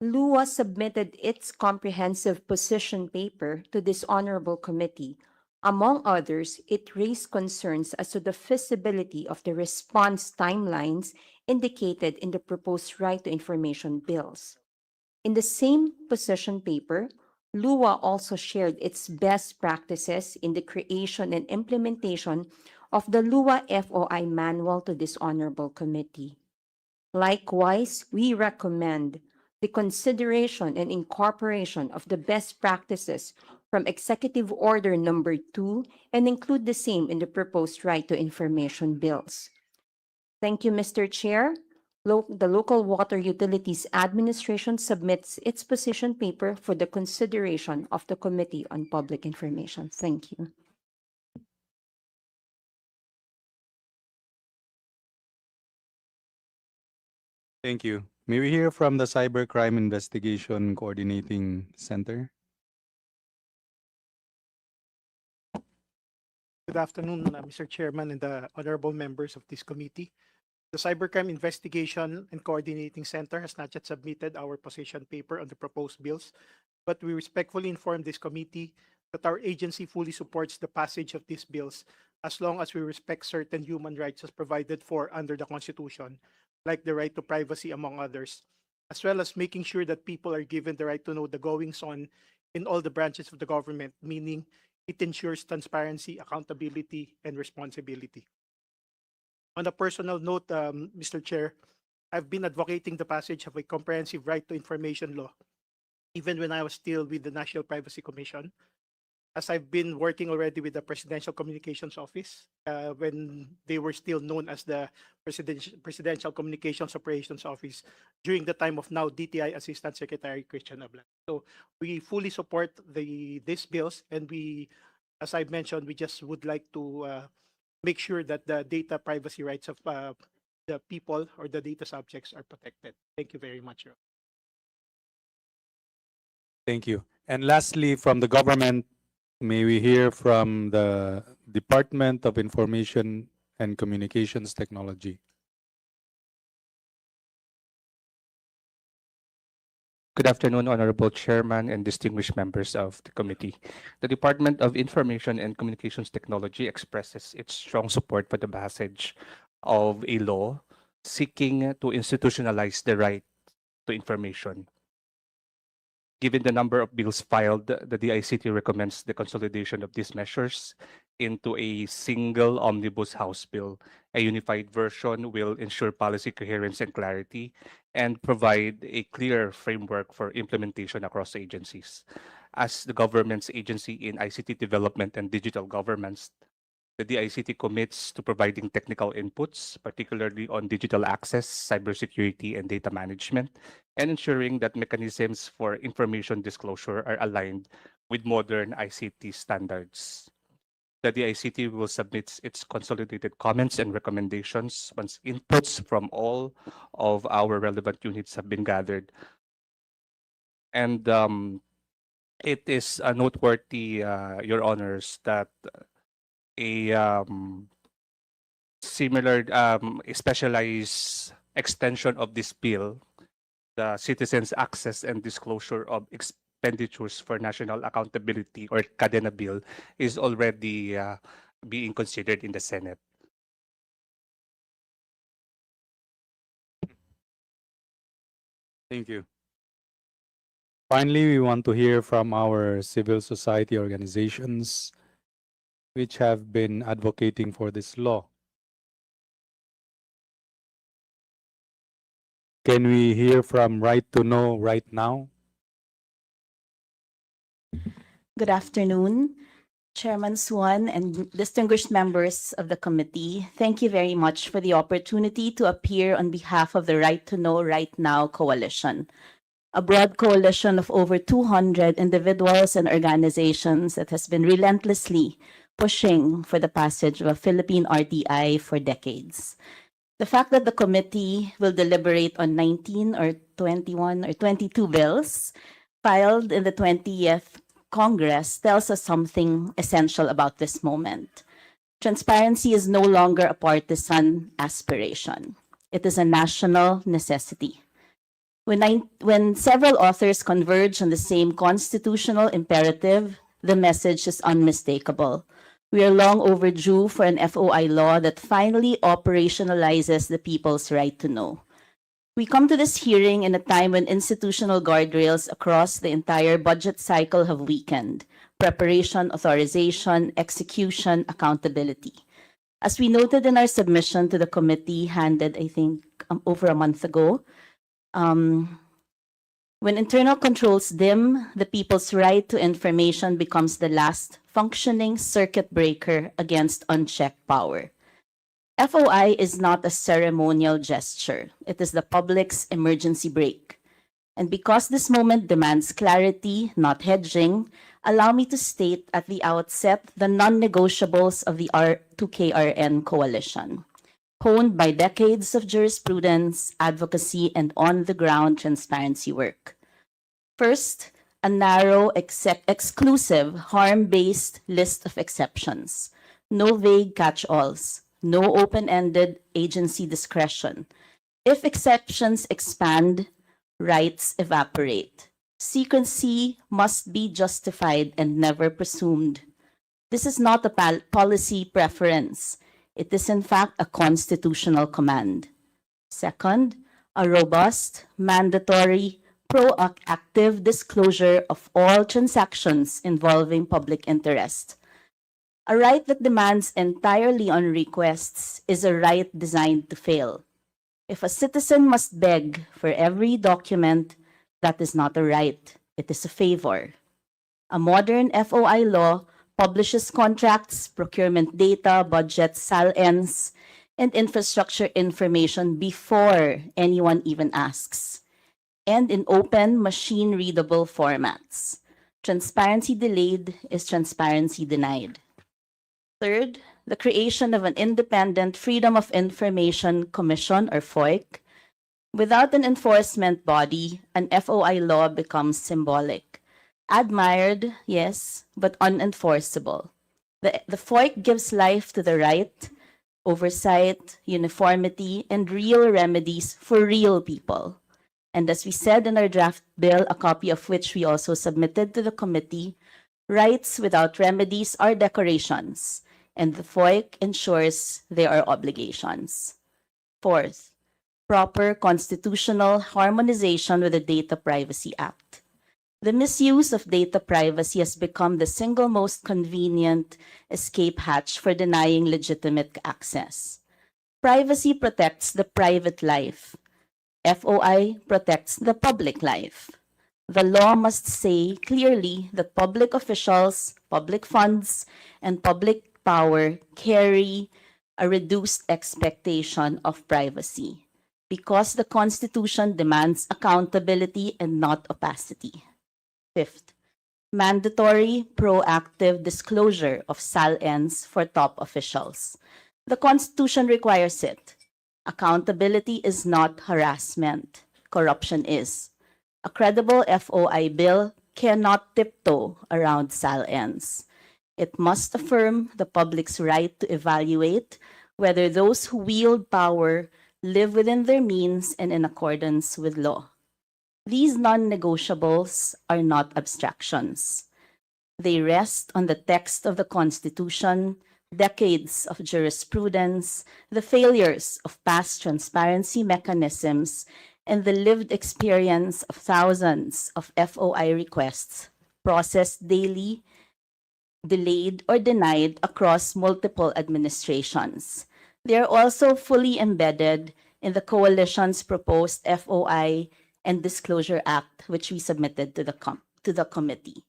LUA submitted its comprehensive position paper to this honorable committee. Among others, it raised concerns as to the feasibility of the response timelines indicated in the proposed right to information bills. In the same position paper, LUA also shared its best practices in the creation and implementation of the LUA FOI manual to this honorable committee. Likewise, we recommend the consideration and incorporation of the best practices from Executive Order Number 2 and include the same in the proposed right to information bills. Thank you, Mr. Chair. The Local Water Utilities Administration submits its position paper for the consideration of the Committee on Public Information. Thank you. Thank you. May we hear from the Cybercrime Investigation Coordinating Center? Good afternoon, Mr. Chairman and the honorable members of this committee. The Cybercrime Investigation and Coordinating Center has not yet submitted our position paper on the proposed bills, but we respectfully inform this committee that our agency fully supports the passage of these bills as long as we respect certain human rights as provided for under the Constitution, like the right to privacy, among others, as well as making sure that people are given the right to know the goings-on in all the branches of the government, meaning it ensures transparency, accountability, and responsibility. On a personal note, Mr. Chair, I've been advocating the passage of a comprehensive right to information law even when I was still with the National Privacy Commission, as I've been working already with the Presidential Communications Office, when they were still known as the Presidential Communications Operations Office during the time of now DTI Assistant Secretary Christian Ablan. So we fully support these bills, and we, as I mentioned, we just would like to make sure that the data privacy rights of the people or the data subjects are protected. Thank you very much. Your Thank you. And lastly, from the government, may we hear from the Department of Information and Communications Technology. Good afternoon, Honorable Chairman and distinguished members of the committee. The Department of Information and Communications Technology expresses its strong support for the passage of a law seeking to institutionalize the right to information. Given the number of bills filed, the DICT recommends the consolidation of these measures into a single omnibus House bill. A unified version will ensure policy coherence and clarity and provide a clear framework for implementation across agencies. As the government's agency in ICT development and digital governance, the DICT commits to providing technical inputs, particularly on digital access, cybersecurity, and data management, and ensuring that mechanisms for information disclosure are aligned with modern ICT standards. The DICT will submit its consolidated comments and recommendations once inputs from all of our relevant units have been gathered. And it is noteworthy, Your Honors, that a similar a specialized extension of this bill, the Citizens Access and Disclosure of Expenditures for National Accountability, or Cadena Bill, is already being considered in the Senate. Thank you. Finally, we want to hear from our civil society organizations which have been advocating for this law. Can we hear from Right to Know right now? Good afternoon, Chairman Swan and distinguished members of the committee. Thank you very much for the opportunity to appear on behalf of the Right to Know Right Now Coalition, a broad coalition of over 200 individuals and organizations that has been relentlessly pushing for the passage of a Philippine RTI for decades. The fact that the committee will deliberate on 19 or 21 or 22 bills filed in the 20th Congress tells us something essential about this moment. Transparency is no longer a partisan aspiration. It is a national necessity. When several authors converge on the same constitutional imperative, the message is unmistakable. We are long overdue for an FOI law that finally operationalizes the people's right to know. We come to this hearing in a time when institutional guardrails across the entire budget cycle have weakened: preparation, authorization, execution, accountability. As we noted in our submission to the committee handed, I think, over a month ago, when internal controls dim, the people's right to information becomes the last functioning circuit breaker against unchecked power. FOI is not a ceremonial gesture. It is the public's emergency brake. And because this moment demands clarity, not hedging, allow me to state at the outset the non-negotiables of the R2KRN coalition, honed by decades of jurisprudence, advocacy, and on-the-ground transparency work. First, a narrow, exclusive, harm-based list of exceptions. No vague catch-alls. No open-ended agency discretion. If exceptions expand, rights evaporate. Secrecy must be justified and never presumed. This is not a policy preference. It is in fact a constitutional command. Second, a robust, mandatory, proactive disclosure of all transactions involving public interest. A right that demands entirely on requests is a right designed to fail. If a citizen must beg for every document, that is not a right. It is a favor. A modern FOI law publishes contracts, procurement data, budgets, SALNs, and infrastructure information before anyone even asks, and in open, machine-readable formats. Transparency delayed is transparency denied. Third, the creation of an independent Freedom of Information Commission, or FOIC. Without an enforcement body, an FOI law becomes symbolic. Admired, yes, but unenforceable. The FOIC gives life to the right, oversight, uniformity, and real remedies for real people. And as we said in our draft bill, a copy of which we also submitted to the committee, rights without remedies are decorations, and the FOIC ensures they are obligations. Fourth, proper constitutional harmonization with the Data Privacy Act. The misuse of data privacy has become the single most convenient escape hatch for denying legitimate access. Privacy protects the private life. FOI protects the public life. The law must say clearly that public officials, public funds, and public power carry a reduced expectation of privacy because the Constitution demands accountability and not opacity. Fifth, mandatory proactive disclosure of SALNs for top officials. The Constitution requires it. Accountability is not harassment. Corruption is. A credible FOI bill cannot tiptoe around SALNs. It must affirm the public's right to evaluate whether those who wield power live within their means and in accordance with law. These non-negotiables are not abstractions. They rest on the text of the Constitution, decades of jurisprudence, the failures of past transparency mechanisms, and the lived experience of thousands of FOI requests processed daily, delayed, or denied across multiple administrations. They are also fully embedded in the coalition's proposed FOI and Disclosure Act, which we submitted to the committee.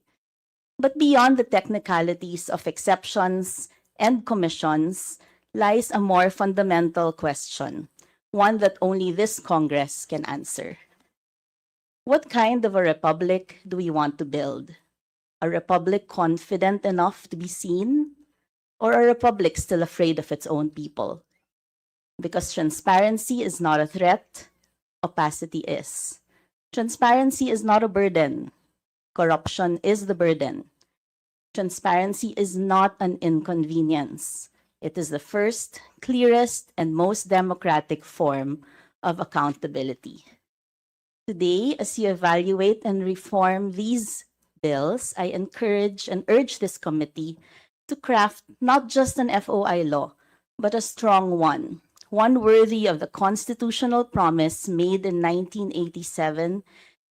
But beyond the technicalities of exceptions and commissions lies a more fundamental question, one that only this Congress can answer. What kind of a republic do we want to build? A republic confident enough to be seen, or a republic still afraid of its own people? Because transparency is not a threat, opacity is. Transparency is not a burden. Corruption is the burden. Transparency is not an inconvenience. It is the first, clearest, and most democratic form of accountability. Today, as you evaluate and reform these bills, I encourage and urge this committee to craft not just an FOI law, but a strong one worthy of the constitutional promise made in 1987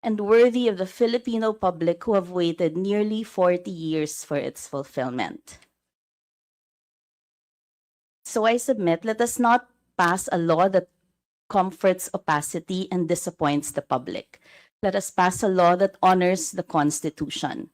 and worthy of the Filipino public who have waited nearly 40 years for its fulfillment. So I submit, let us not pass a law that comforts opacity and disappoints the public. Let us pass a law that honors the Constitution.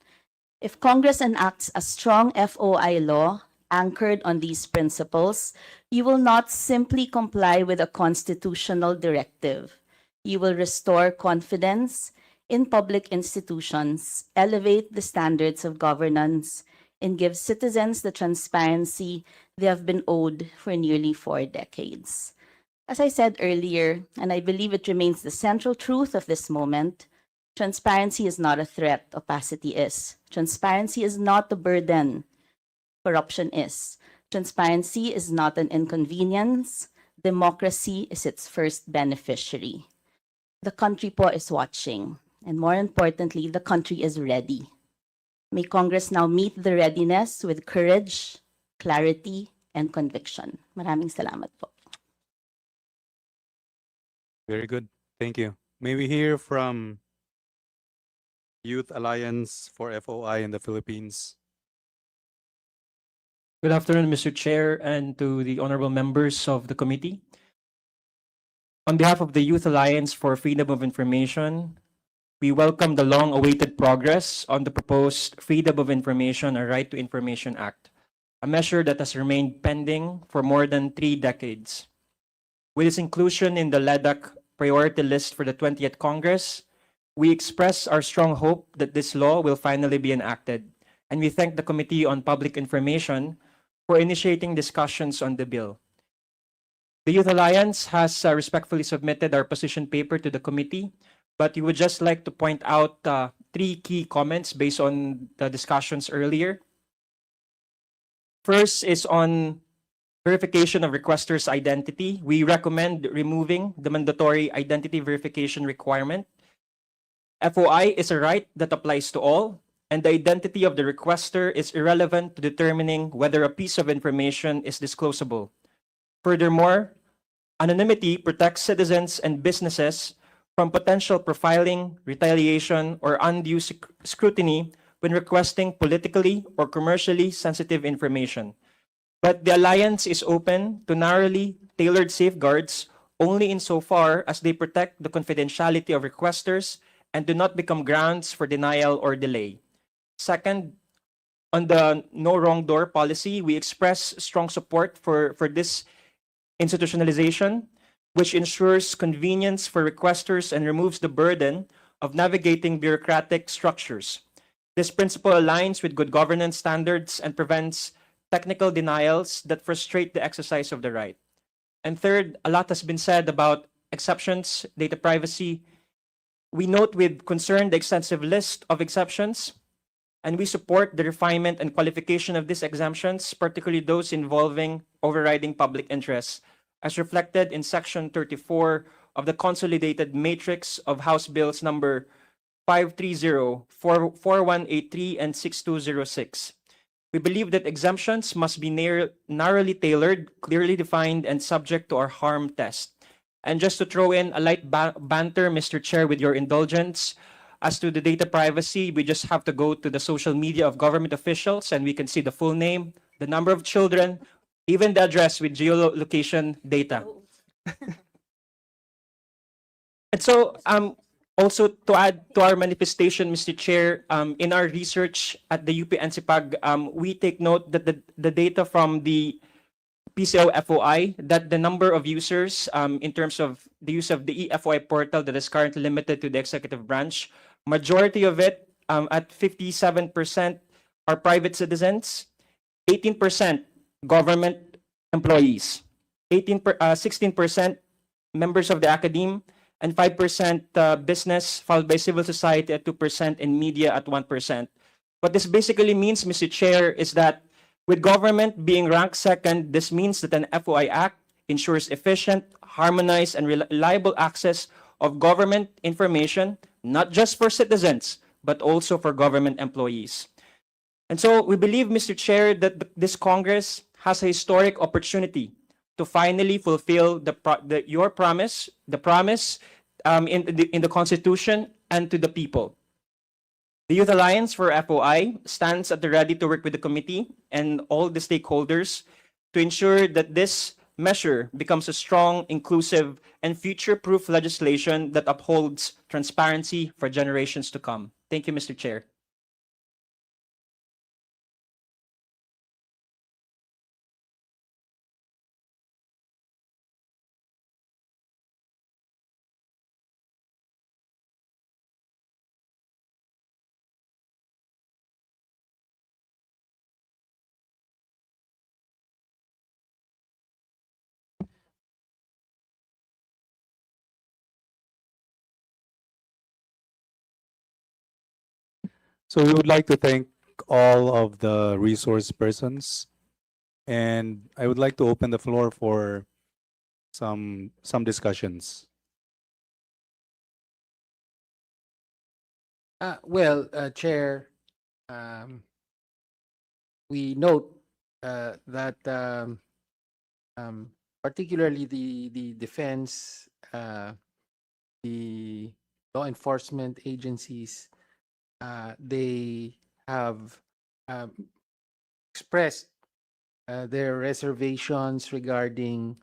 If Congress enacts a strong FOI law anchored on these principles, you will not simply comply with a constitutional directive. You will restore confidence in public institutions, elevate the standards of governance, and give citizens the transparency they have been owed for nearly 4 decades. As I said earlier, and I believe it remains the central truth of this moment, transparency is not a threat, opacity is. Transparency is not a burden, corruption is. Transparency is not an inconvenience, democracy is its first beneficiary. The country po is watching, and more importantly, the country is ready. May Congress now meet the readiness with courage, clarity, and conviction. Maraming salamat po. Very good. Thank you. May we hear from Youth Alliance for FOI in the Philippines? Good afternoon, Mr. Chair, and to the honorable members of the committee. On behalf of the Youth Alliance for Freedom of Information, we welcome the long-awaited progress on the proposed Freedom of Information or Right to Information Act, a measure that has remained pending for more than 3 decades. With its inclusion in the LEDAC priority list for the 20th Congress, we express our strong hope that this law will finally be enacted, and we thank the Committee on Public Information for initiating discussions on the bill. The Youth Alliance has respectfully submitted our position paper to the committee, but we would just like to point out 3 key comments based on the discussions earlier. First is on verification of requester's identity. We recommend removing the mandatory identity verification requirement. FOI is a right that applies to all, and the identity of the requester is irrelevant to determining whether a piece of information is disclosable. Furthermore, anonymity protects citizens and businesses from potential profiling, retaliation, or undue scrutiny when requesting politically or commercially sensitive information. But the Alliance is open to narrowly tailored safeguards only insofar as they protect the confidentiality of requesters and do not become grounds for denial or delay. Second, on the no wrong door policy, we express strong support for this institutionalization, which ensures convenience for requesters and removes the burden of navigating bureaucratic structures. This principle aligns with good governance standards and prevents technical denials that frustrate the exercise of the right. And third, a lot has been said about exceptions, data privacy. We note with concern the extensive list of exceptions, and we support the refinement and qualification of these exemptions, particularly those involving overriding public interests, as reflected in Section 34 of the Consolidated Matrix of House Bills number 530, 4183, and 6206. We believe that exemptions must be narrowly tailored, clearly defined, and subject to our harm test. And just to throw in a light banter, Mr. Chair, with your indulgence, as to the data privacy, we just have to go to the social media of government officials and we can see the full name, the number of children, even the address with geolocation data. And so, also to add to our manifestation, Mr. Chair, in our research at the UP NCPAG, we take note that the data from the PCO FOI, that the number of users in terms of the use of the e-FOI portal that is currently limited to the executive branch, majority of it, at 57%, are private citizens, 18% government employees, 16% members of the academe, and 5% business, followed by civil society at 2%, and media at 1%. What this basically means, Mr. Chair, is that with government being ranked second, this means that an FOI Act ensures efficient, harmonized, and reliable access of government information, not just for citizens, but also for government employees. And so we believe, Mr. Chair, that this Congress has a historic opportunity to finally fulfill your promise, the promise in the Constitution and to the people. The Youth Alliance for FOI stands at the ready to work with the committee and all the stakeholders to ensure that this measure becomes a strong, inclusive, and future-proof legislation that upholds transparency for generations to come. Thank you, Mr. Chair. So we would like to thank all of the resource persons, and I would like to open the floor for some discussions. Chair, we note that particularly the defense, the law enforcement agencies, they have expressed their reservations regarding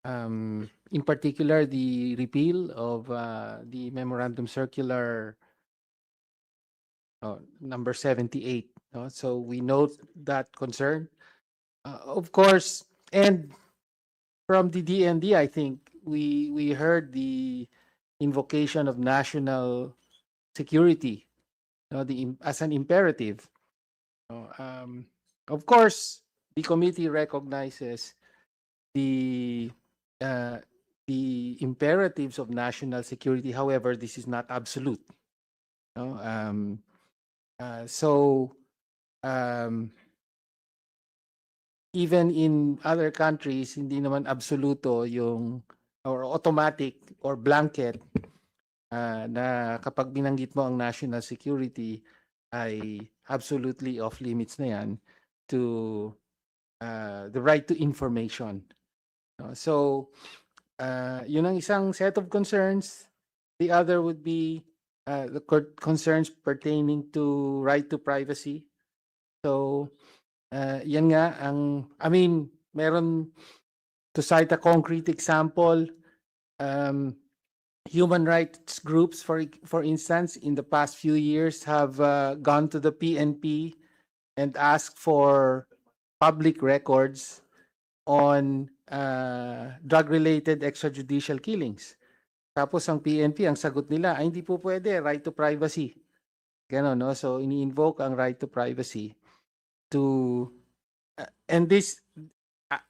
In particular, the repeal of the Memorandum Circular number 78. No? So we note that concern. Of course, and from the DND, I think we heard the invocation of national security, as an imperative. Of course, the committee recognizes the uh, the imperatives of national security. However, this is not absolute. No? So even in other countries, hindi naman absoluto yung or automatic or blanket na kapag binanggit mo ang national security ay absolutely off limits na yan to the right to information. So, yun ang isang set of concerns. The other would be the concerns pertaining to right to privacy. So, yan nga ang, I mean, meron, to cite a concrete example, human rights groups, for instance, in the past few years have gone to the PNP and asked for public records on drug-related extrajudicial killings. Tapos ang PNP, ang sagot nila, ay hindi po pwede, right to privacy. Ganon, no? So, ini-invoke ang right to privacy to, and this,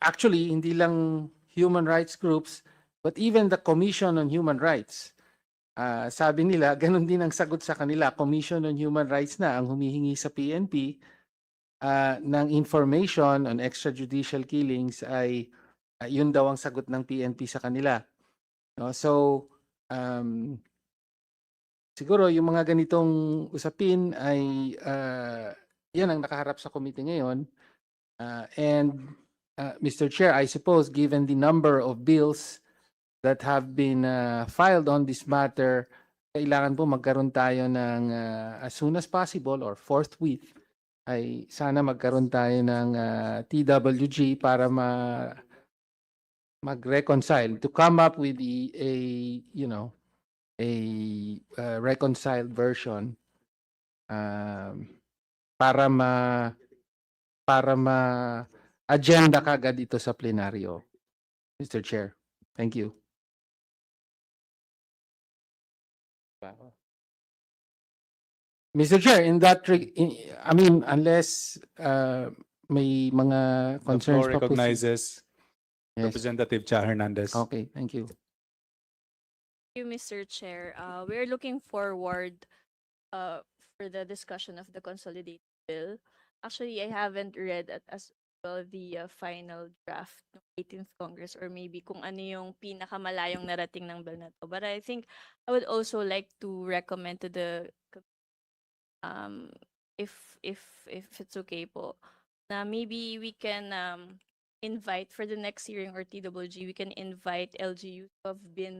actually, hindi lang human rights groups, but even the Commission on Human Rights. Sabi nila, ganun din ang sagot sa kanila, Commission on Human Rights na ang humihingi sa PNP ng information on extrajudicial killings ay yun daw ang sagot ng PNP sa kanila. No? So, siguro yung mga ganitong usapin ay yan ang nakaharap sa committee ngayon. And Mr. Chair, I suppose given the number of bills that have been filed on this matter, kailangan po magkaroon tayo ng as soon as possible or forthwith ay sana magkaroon tayo ng TWG para mag-reconcile, to come up with a reconciled version para agenda kagad ito sa plenaryo. Mr. Chair, thank you. Mr. Chair, I mean, unless may mga The concerns floor pa po. recognizes Yes. Representative Cha Hernandez. Okay, thank you. Thank you, Mr. Chair. We're looking forward for the discussion of the consolidated bill. Actually, I haven't read as well the final draft ng 18th Congress or maybe kung ano yung pinakamalayong narating ng bill na to. But I think I would also like to recommend to the if it's okay po, na maybe we can invite for the next hearing or TWG, we can invite LGUs who have been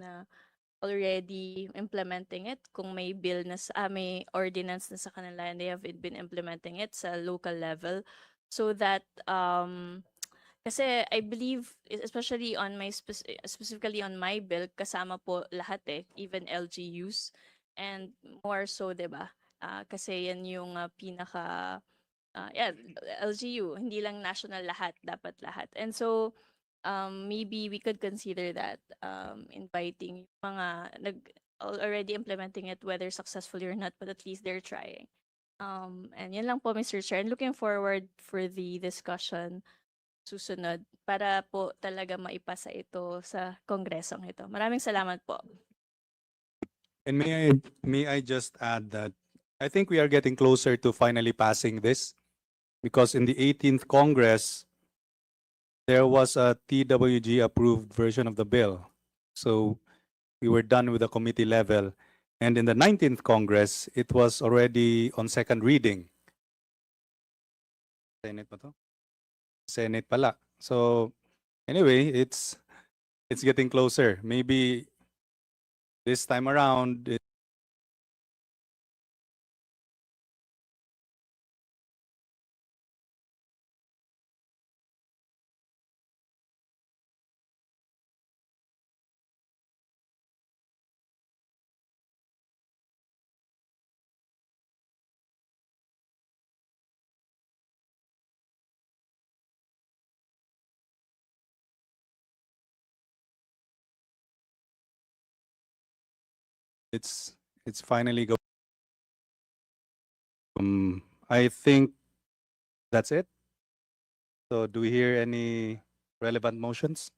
already implementing it. Kung may bill na may ordinance na sa kanila and they have been implementing it sa local level, so that kasi I believe, especially on my specifically on my bill, kasama po lahat even LGUs, and more so, 'di ba? Kasi yan yung pinaka LGU, hindi lang national, dapat lahat. And so maybe we could consider that inviting mga already implementing it, whether successfully or not, but at least they're trying. And yan lang po, Mr. Chair. And looking forward for the discussion susunod para po talaga maipasa ito sa kongresong ito. Maraming salamat po. And may I just add that I think we are getting closer to finally passing this, because in the 18th Congress, there was a TWG approved version of the bill. So we were done with the committee level. And in the 19th Congress, it was already on second reading. Senate pa to? Senate pala. So anyway, it's getting closer. Maybe this time around, It's finally go. I think that's it. So do we hear any relevant motions?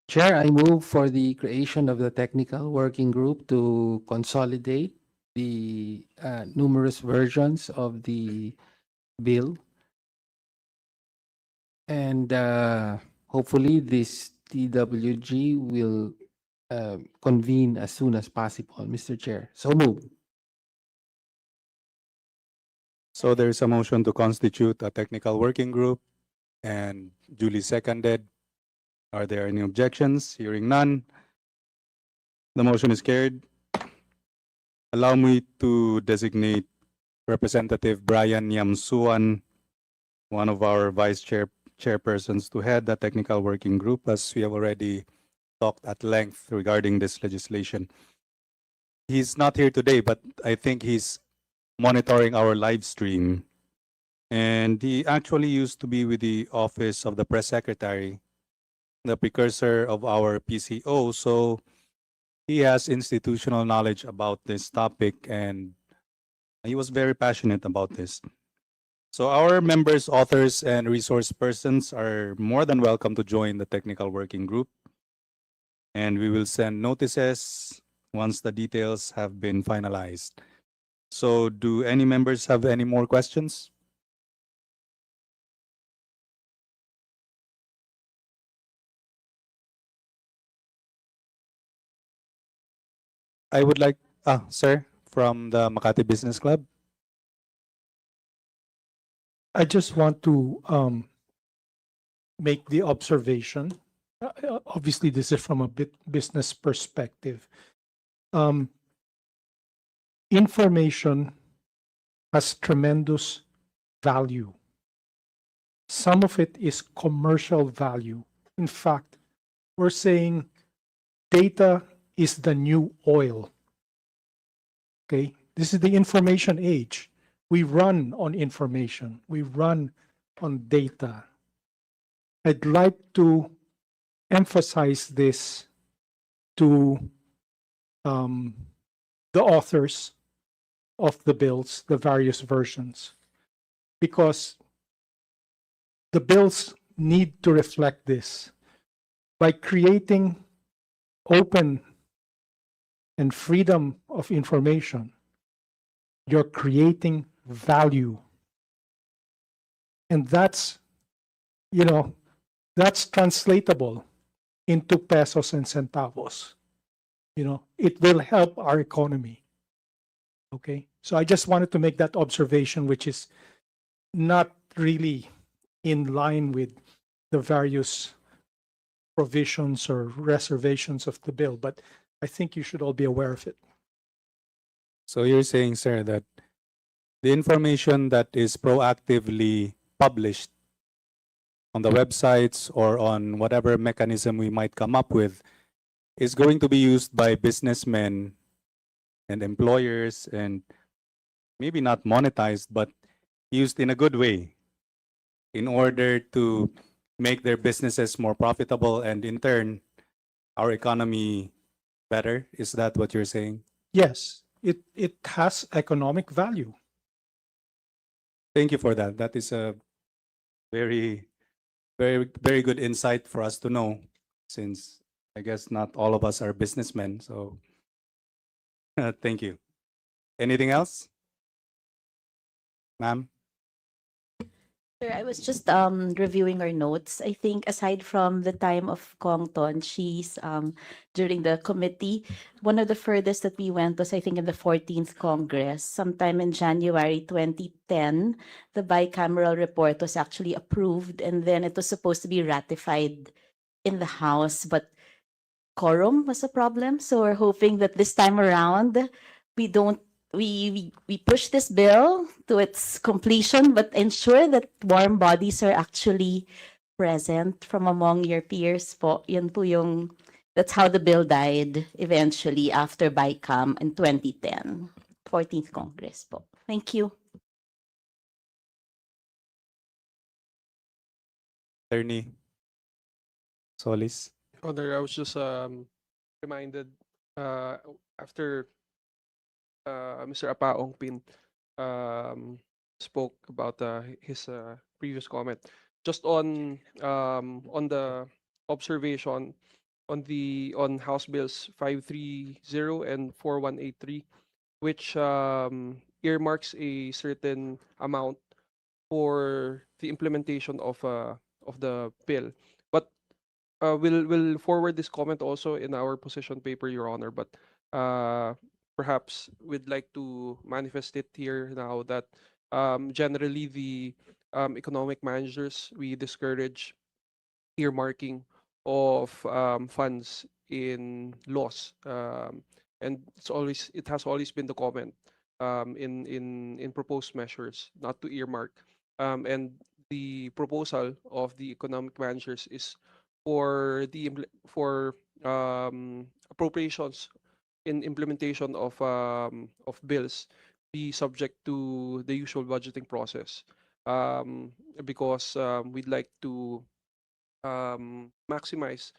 Chair, I move for the creation of the technical working group to consolidate the numerous versions of the bill. And hopefully this TWG will convene as soon as possible, Mr. Chair. So move. So there's a motion to constitute a technical working group and duly seconded. Are there any objections? Hearing none. The motion is carried. Allow me to designate Representative Brian Yamsuan, one of our chairpersons, to head the technical working group, as we have already talked at length regarding this legislation. He's not here today, but I think he's monitoring our live stream. And he actually used to be with the Office of the Press Secretary, the precursor of our PCO. So he has institutional knowledge about this topic, and he was very passionate about this. So our members, authors, and resource persons are more than welcome to join the technical working group. And we will send notices once the details have been finalized. So do any members have any more questions? I would like, sir, from the Makati Business Club. I just want to make the observation. Obviously, this is from a business perspective. Information has tremendous value. Some of it is commercial value. In fact, we're saying data is the new oil. Okay, this is the information age. We run on information. We run on data. I'd like to emphasize this to the authors of the bills, the various versions, because the bills need to reflect this. By creating open and freedom of information, you're creating value. And that's, that's translatable into pesos and centavos. It will help our economy. Okay, so I just wanted to make that observation, which is not really in line with the various provisions or reservations of the bill, but I think you should all be aware of it. So you're saying, sir, that the information that is proactively published on the websites or on whatever mechanism we might come up with is going to be used by businessmen and employers, and maybe not monetized, but used in a good way in order to make their businesses more profitable and in turn our economy better. Is that what you're saying? Yes, it has economic value. Thank you for that. That is a very, very, very good insight for us to know, since I guess not all of us are businessmen. So thank you. Anything else? Ma'am? Sir, I was just reviewing our notes. I think aside from the time of Kong Ton, she's during the committee, one of the furthest that we went was I think in the 14th Congress, sometime in January 2010. The bicameral report was actually approved, and then it was supposed to be ratified in the House, but quorum was a problem. So we're hoping that this time around we don't we push this bill to its completion, but ensure that warm bodies are actually present from among your peers po. Yun po yung, that's how the bill died eventually after BICAM in 2010, 14th Congress po. Thank you. Attorney Solis. I was just reminded after Mr. Apaong Pin spoke about his previous comment. Just on the observation on House Bills 530 and 4183, which earmarks a certain amount for the implementation of the bill. But we'll forward this comment also in our position paper, Your Honor. But uh, perhaps we'd like to manifest it here now that generally the economic managers, we discourage earmarking of funds in laws. And it has always been the comment in proposed measures not to earmark. And the proposal of the economic managers is for appropriations in implementation of bills be subject to the usual budgeting process, because we'd like to maximize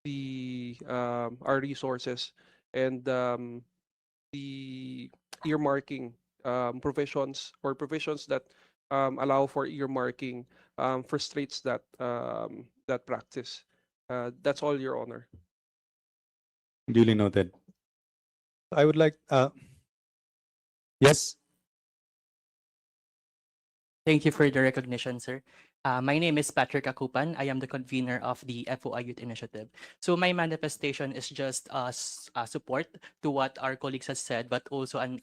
the our resources, and the earmarking provisions that allow for earmarking frustrates that practice. That's all, Your Honor. Duly noted. I would like, yes, Thank you for the recognition, sir. My name is Patrick Akupan. I am the convener of the FOI Youth Initiative. So my manifestation is just support to what our colleagues have said, but also an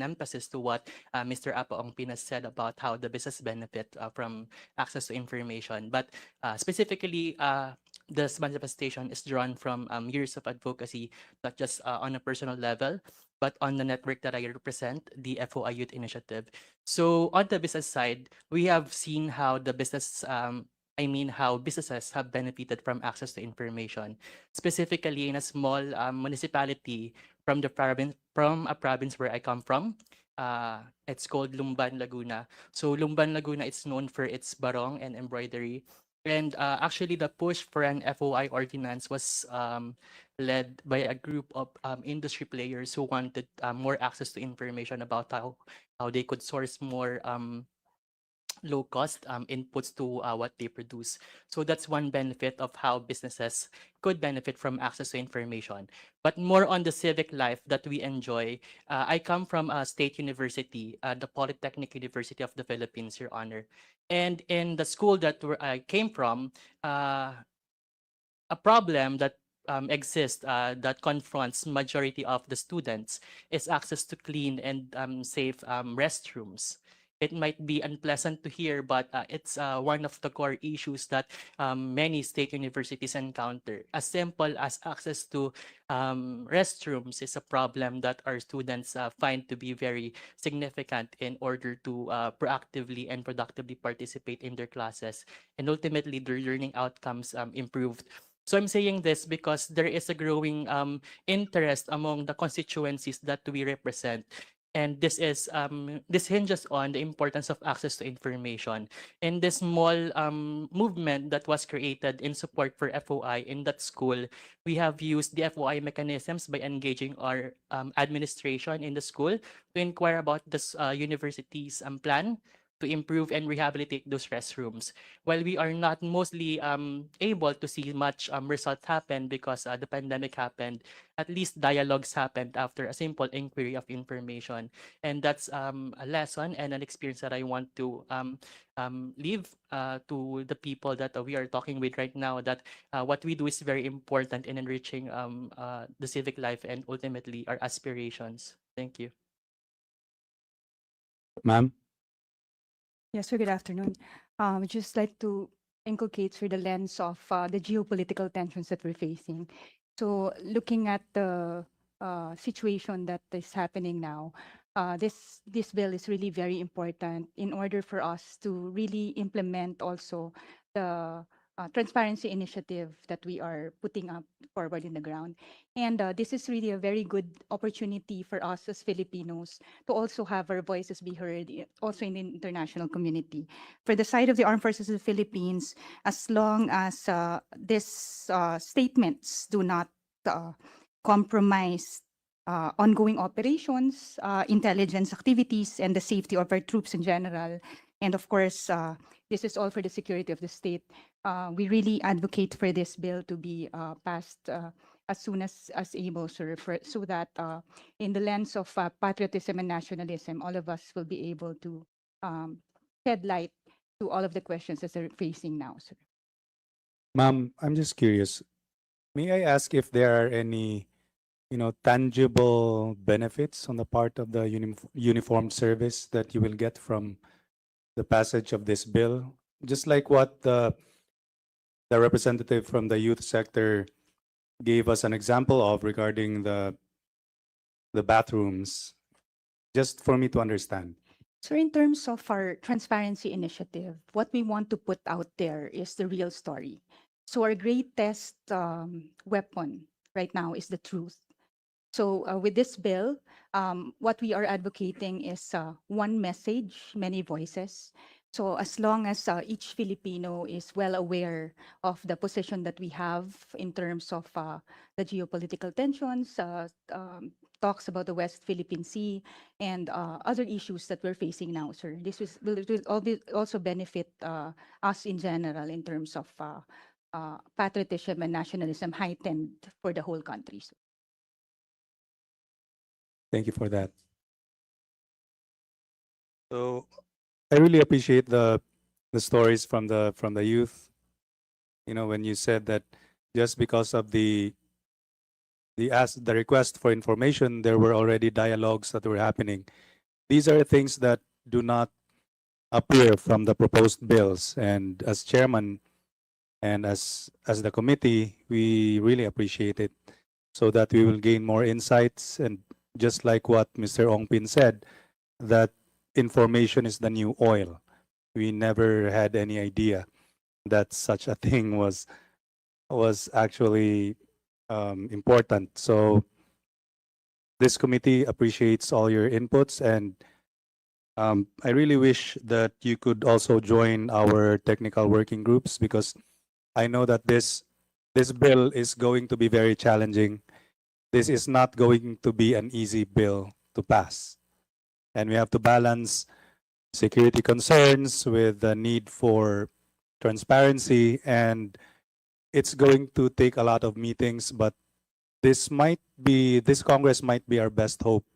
emphasis to what Mr. Apaong Pinas said about how the business benefit from access to information. But specifically, this manifestation is drawn from years of advocacy, not just on a personal level, but on the network that I represent, the FOI Youth Initiative. So on the business side, we have seen how the business, how businesses have benefited from access to information, specifically in a small municipality from a province where I come from. It's called Lumban, Laguna. So Lumban, Laguna is known for its barong and embroidery. And actually, the push for an FOI ordinance was led by a group of industry players who wanted more access to information about how they could source more low cost inputs to what they produce. So that's one benefit of how businesses could benefit from access to information. But more on the civic life that we enjoy, I come from a state university, the Polytechnic University of the Philippines, Your Honor. And in the school that I came from, a problem that exists that confronts majority of the students is access to clean and safe restrooms. It might be unpleasant to hear, but it's one of the core issues that many state universities encounter. As simple as access to restrooms is a problem that our students find to be very significant in order to proactively and productively participate in their classes, and ultimately their learning outcomes improved. So I'm saying this because there is a growing interest among the constituencies that we represent. And this hinges on the importance of access to information. In this small movement that was created in support for FOI in that school, we have used the FOI mechanisms by engaging our administration in the school to inquire about this university's plan to improve and rehabilitate those restrooms. While we are not mostly able to see much results happen because the pandemic happened, at least dialogues happened after a simple inquiry of information. And that's a lesson and an experience that I want to leave to the people that we are talking with right now, that what we do is very important in enriching the civic life and ultimately our aspirations. Thank you. ma'am. Yes, sir. Good afternoon. I'd just like to inculcate through the lens of the geopolitical tensions that we're facing. So looking at the situation that is happening now, this bill is really very important in order for us to really implement also the transparency initiative that we are putting up forward in the ground. And this is really a very good opportunity for us as Filipinos to also have our voices be heard, also in the international community. For the side of the Armed Forces of the Philippines, as long as these statements do not compromise ongoing operations, intelligence activities, and the safety of our troops in general. And of course, this is all for the security of the state. We really advocate for this bill to be passed as soon as able, sir, so that in the lens of patriotism and nationalism, all of us will be able to shed light to all of the questions that they're facing now, sir. Ma'am, I'm just curious. May I ask if there are any, tangible benefits on the part of the uniformed service that you will get from the passage of this bill? Just like what the representative from the youth sector gave us an example of regarding the bathrooms, just for me to understand. So in terms of our transparency initiative, what we want to put out there is the real story. So our greatest weapon right now is the truth. So with this bill, what we are advocating is one message, many voices. So as long as each Filipino is well aware of the position that we have in terms of the geopolitical tensions, talks about the West Philippine Sea, and other issues that we're facing now, sir. This will also benefit us in general in terms of patriotism and nationalism heightened for the whole country. Sir. Thank you for that. So I really appreciate the stories from the youth. When you said that just because of the request for information, there were already dialogues that were happening. These are things that do not appear from the proposed bills. And as chairman and as the committee, we really appreciate it so that we will gain more insights. And just like what Mr. Ongpin said, that information is the new oil. We never had any idea that such a thing was actually important. So this committee appreciates all your inputs, and I really wish that you could also join our technical working groups, because I know that this bill is going to be very challenging. This is not going to be an easy bill to pass. And we have to balance security concerns with the need for transparency, and it's going to take a lot of meetings, but this Congress might be our best hope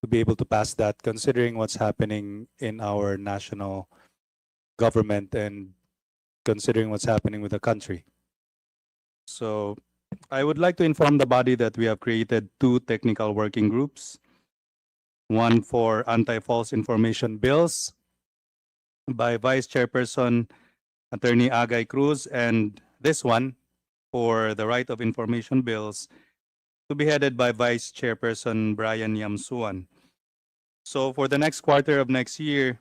to be able to pass that, considering what's happening in our national government and considering what's happening with the country. So I would like to inform the body that we have created 2 technical working groups. One for anti-false information bills by Vice Chairperson Attorney Agay Cruz, and this one for the right of information bills to be headed by Vice Chairperson Brian Yamsuan. So for the next quarter of next year,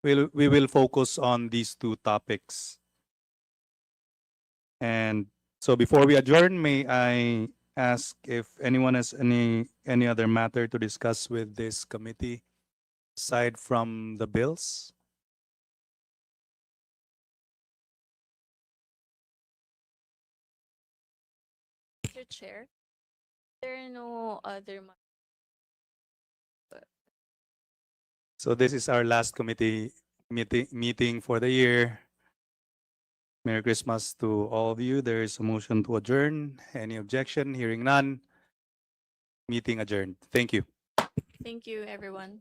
we will focus on these 2 topics. And so before we adjourn, may I ask if anyone has any other matter to discuss with this committee aside from the bills? Mr. Chair, there are no other So this is our last committee meeting for the year. Merry Christmas to all of you. There is a motion to adjourn. Any objection? Hearing none. Meeting adjourned. Thank you. Thank you, everyone.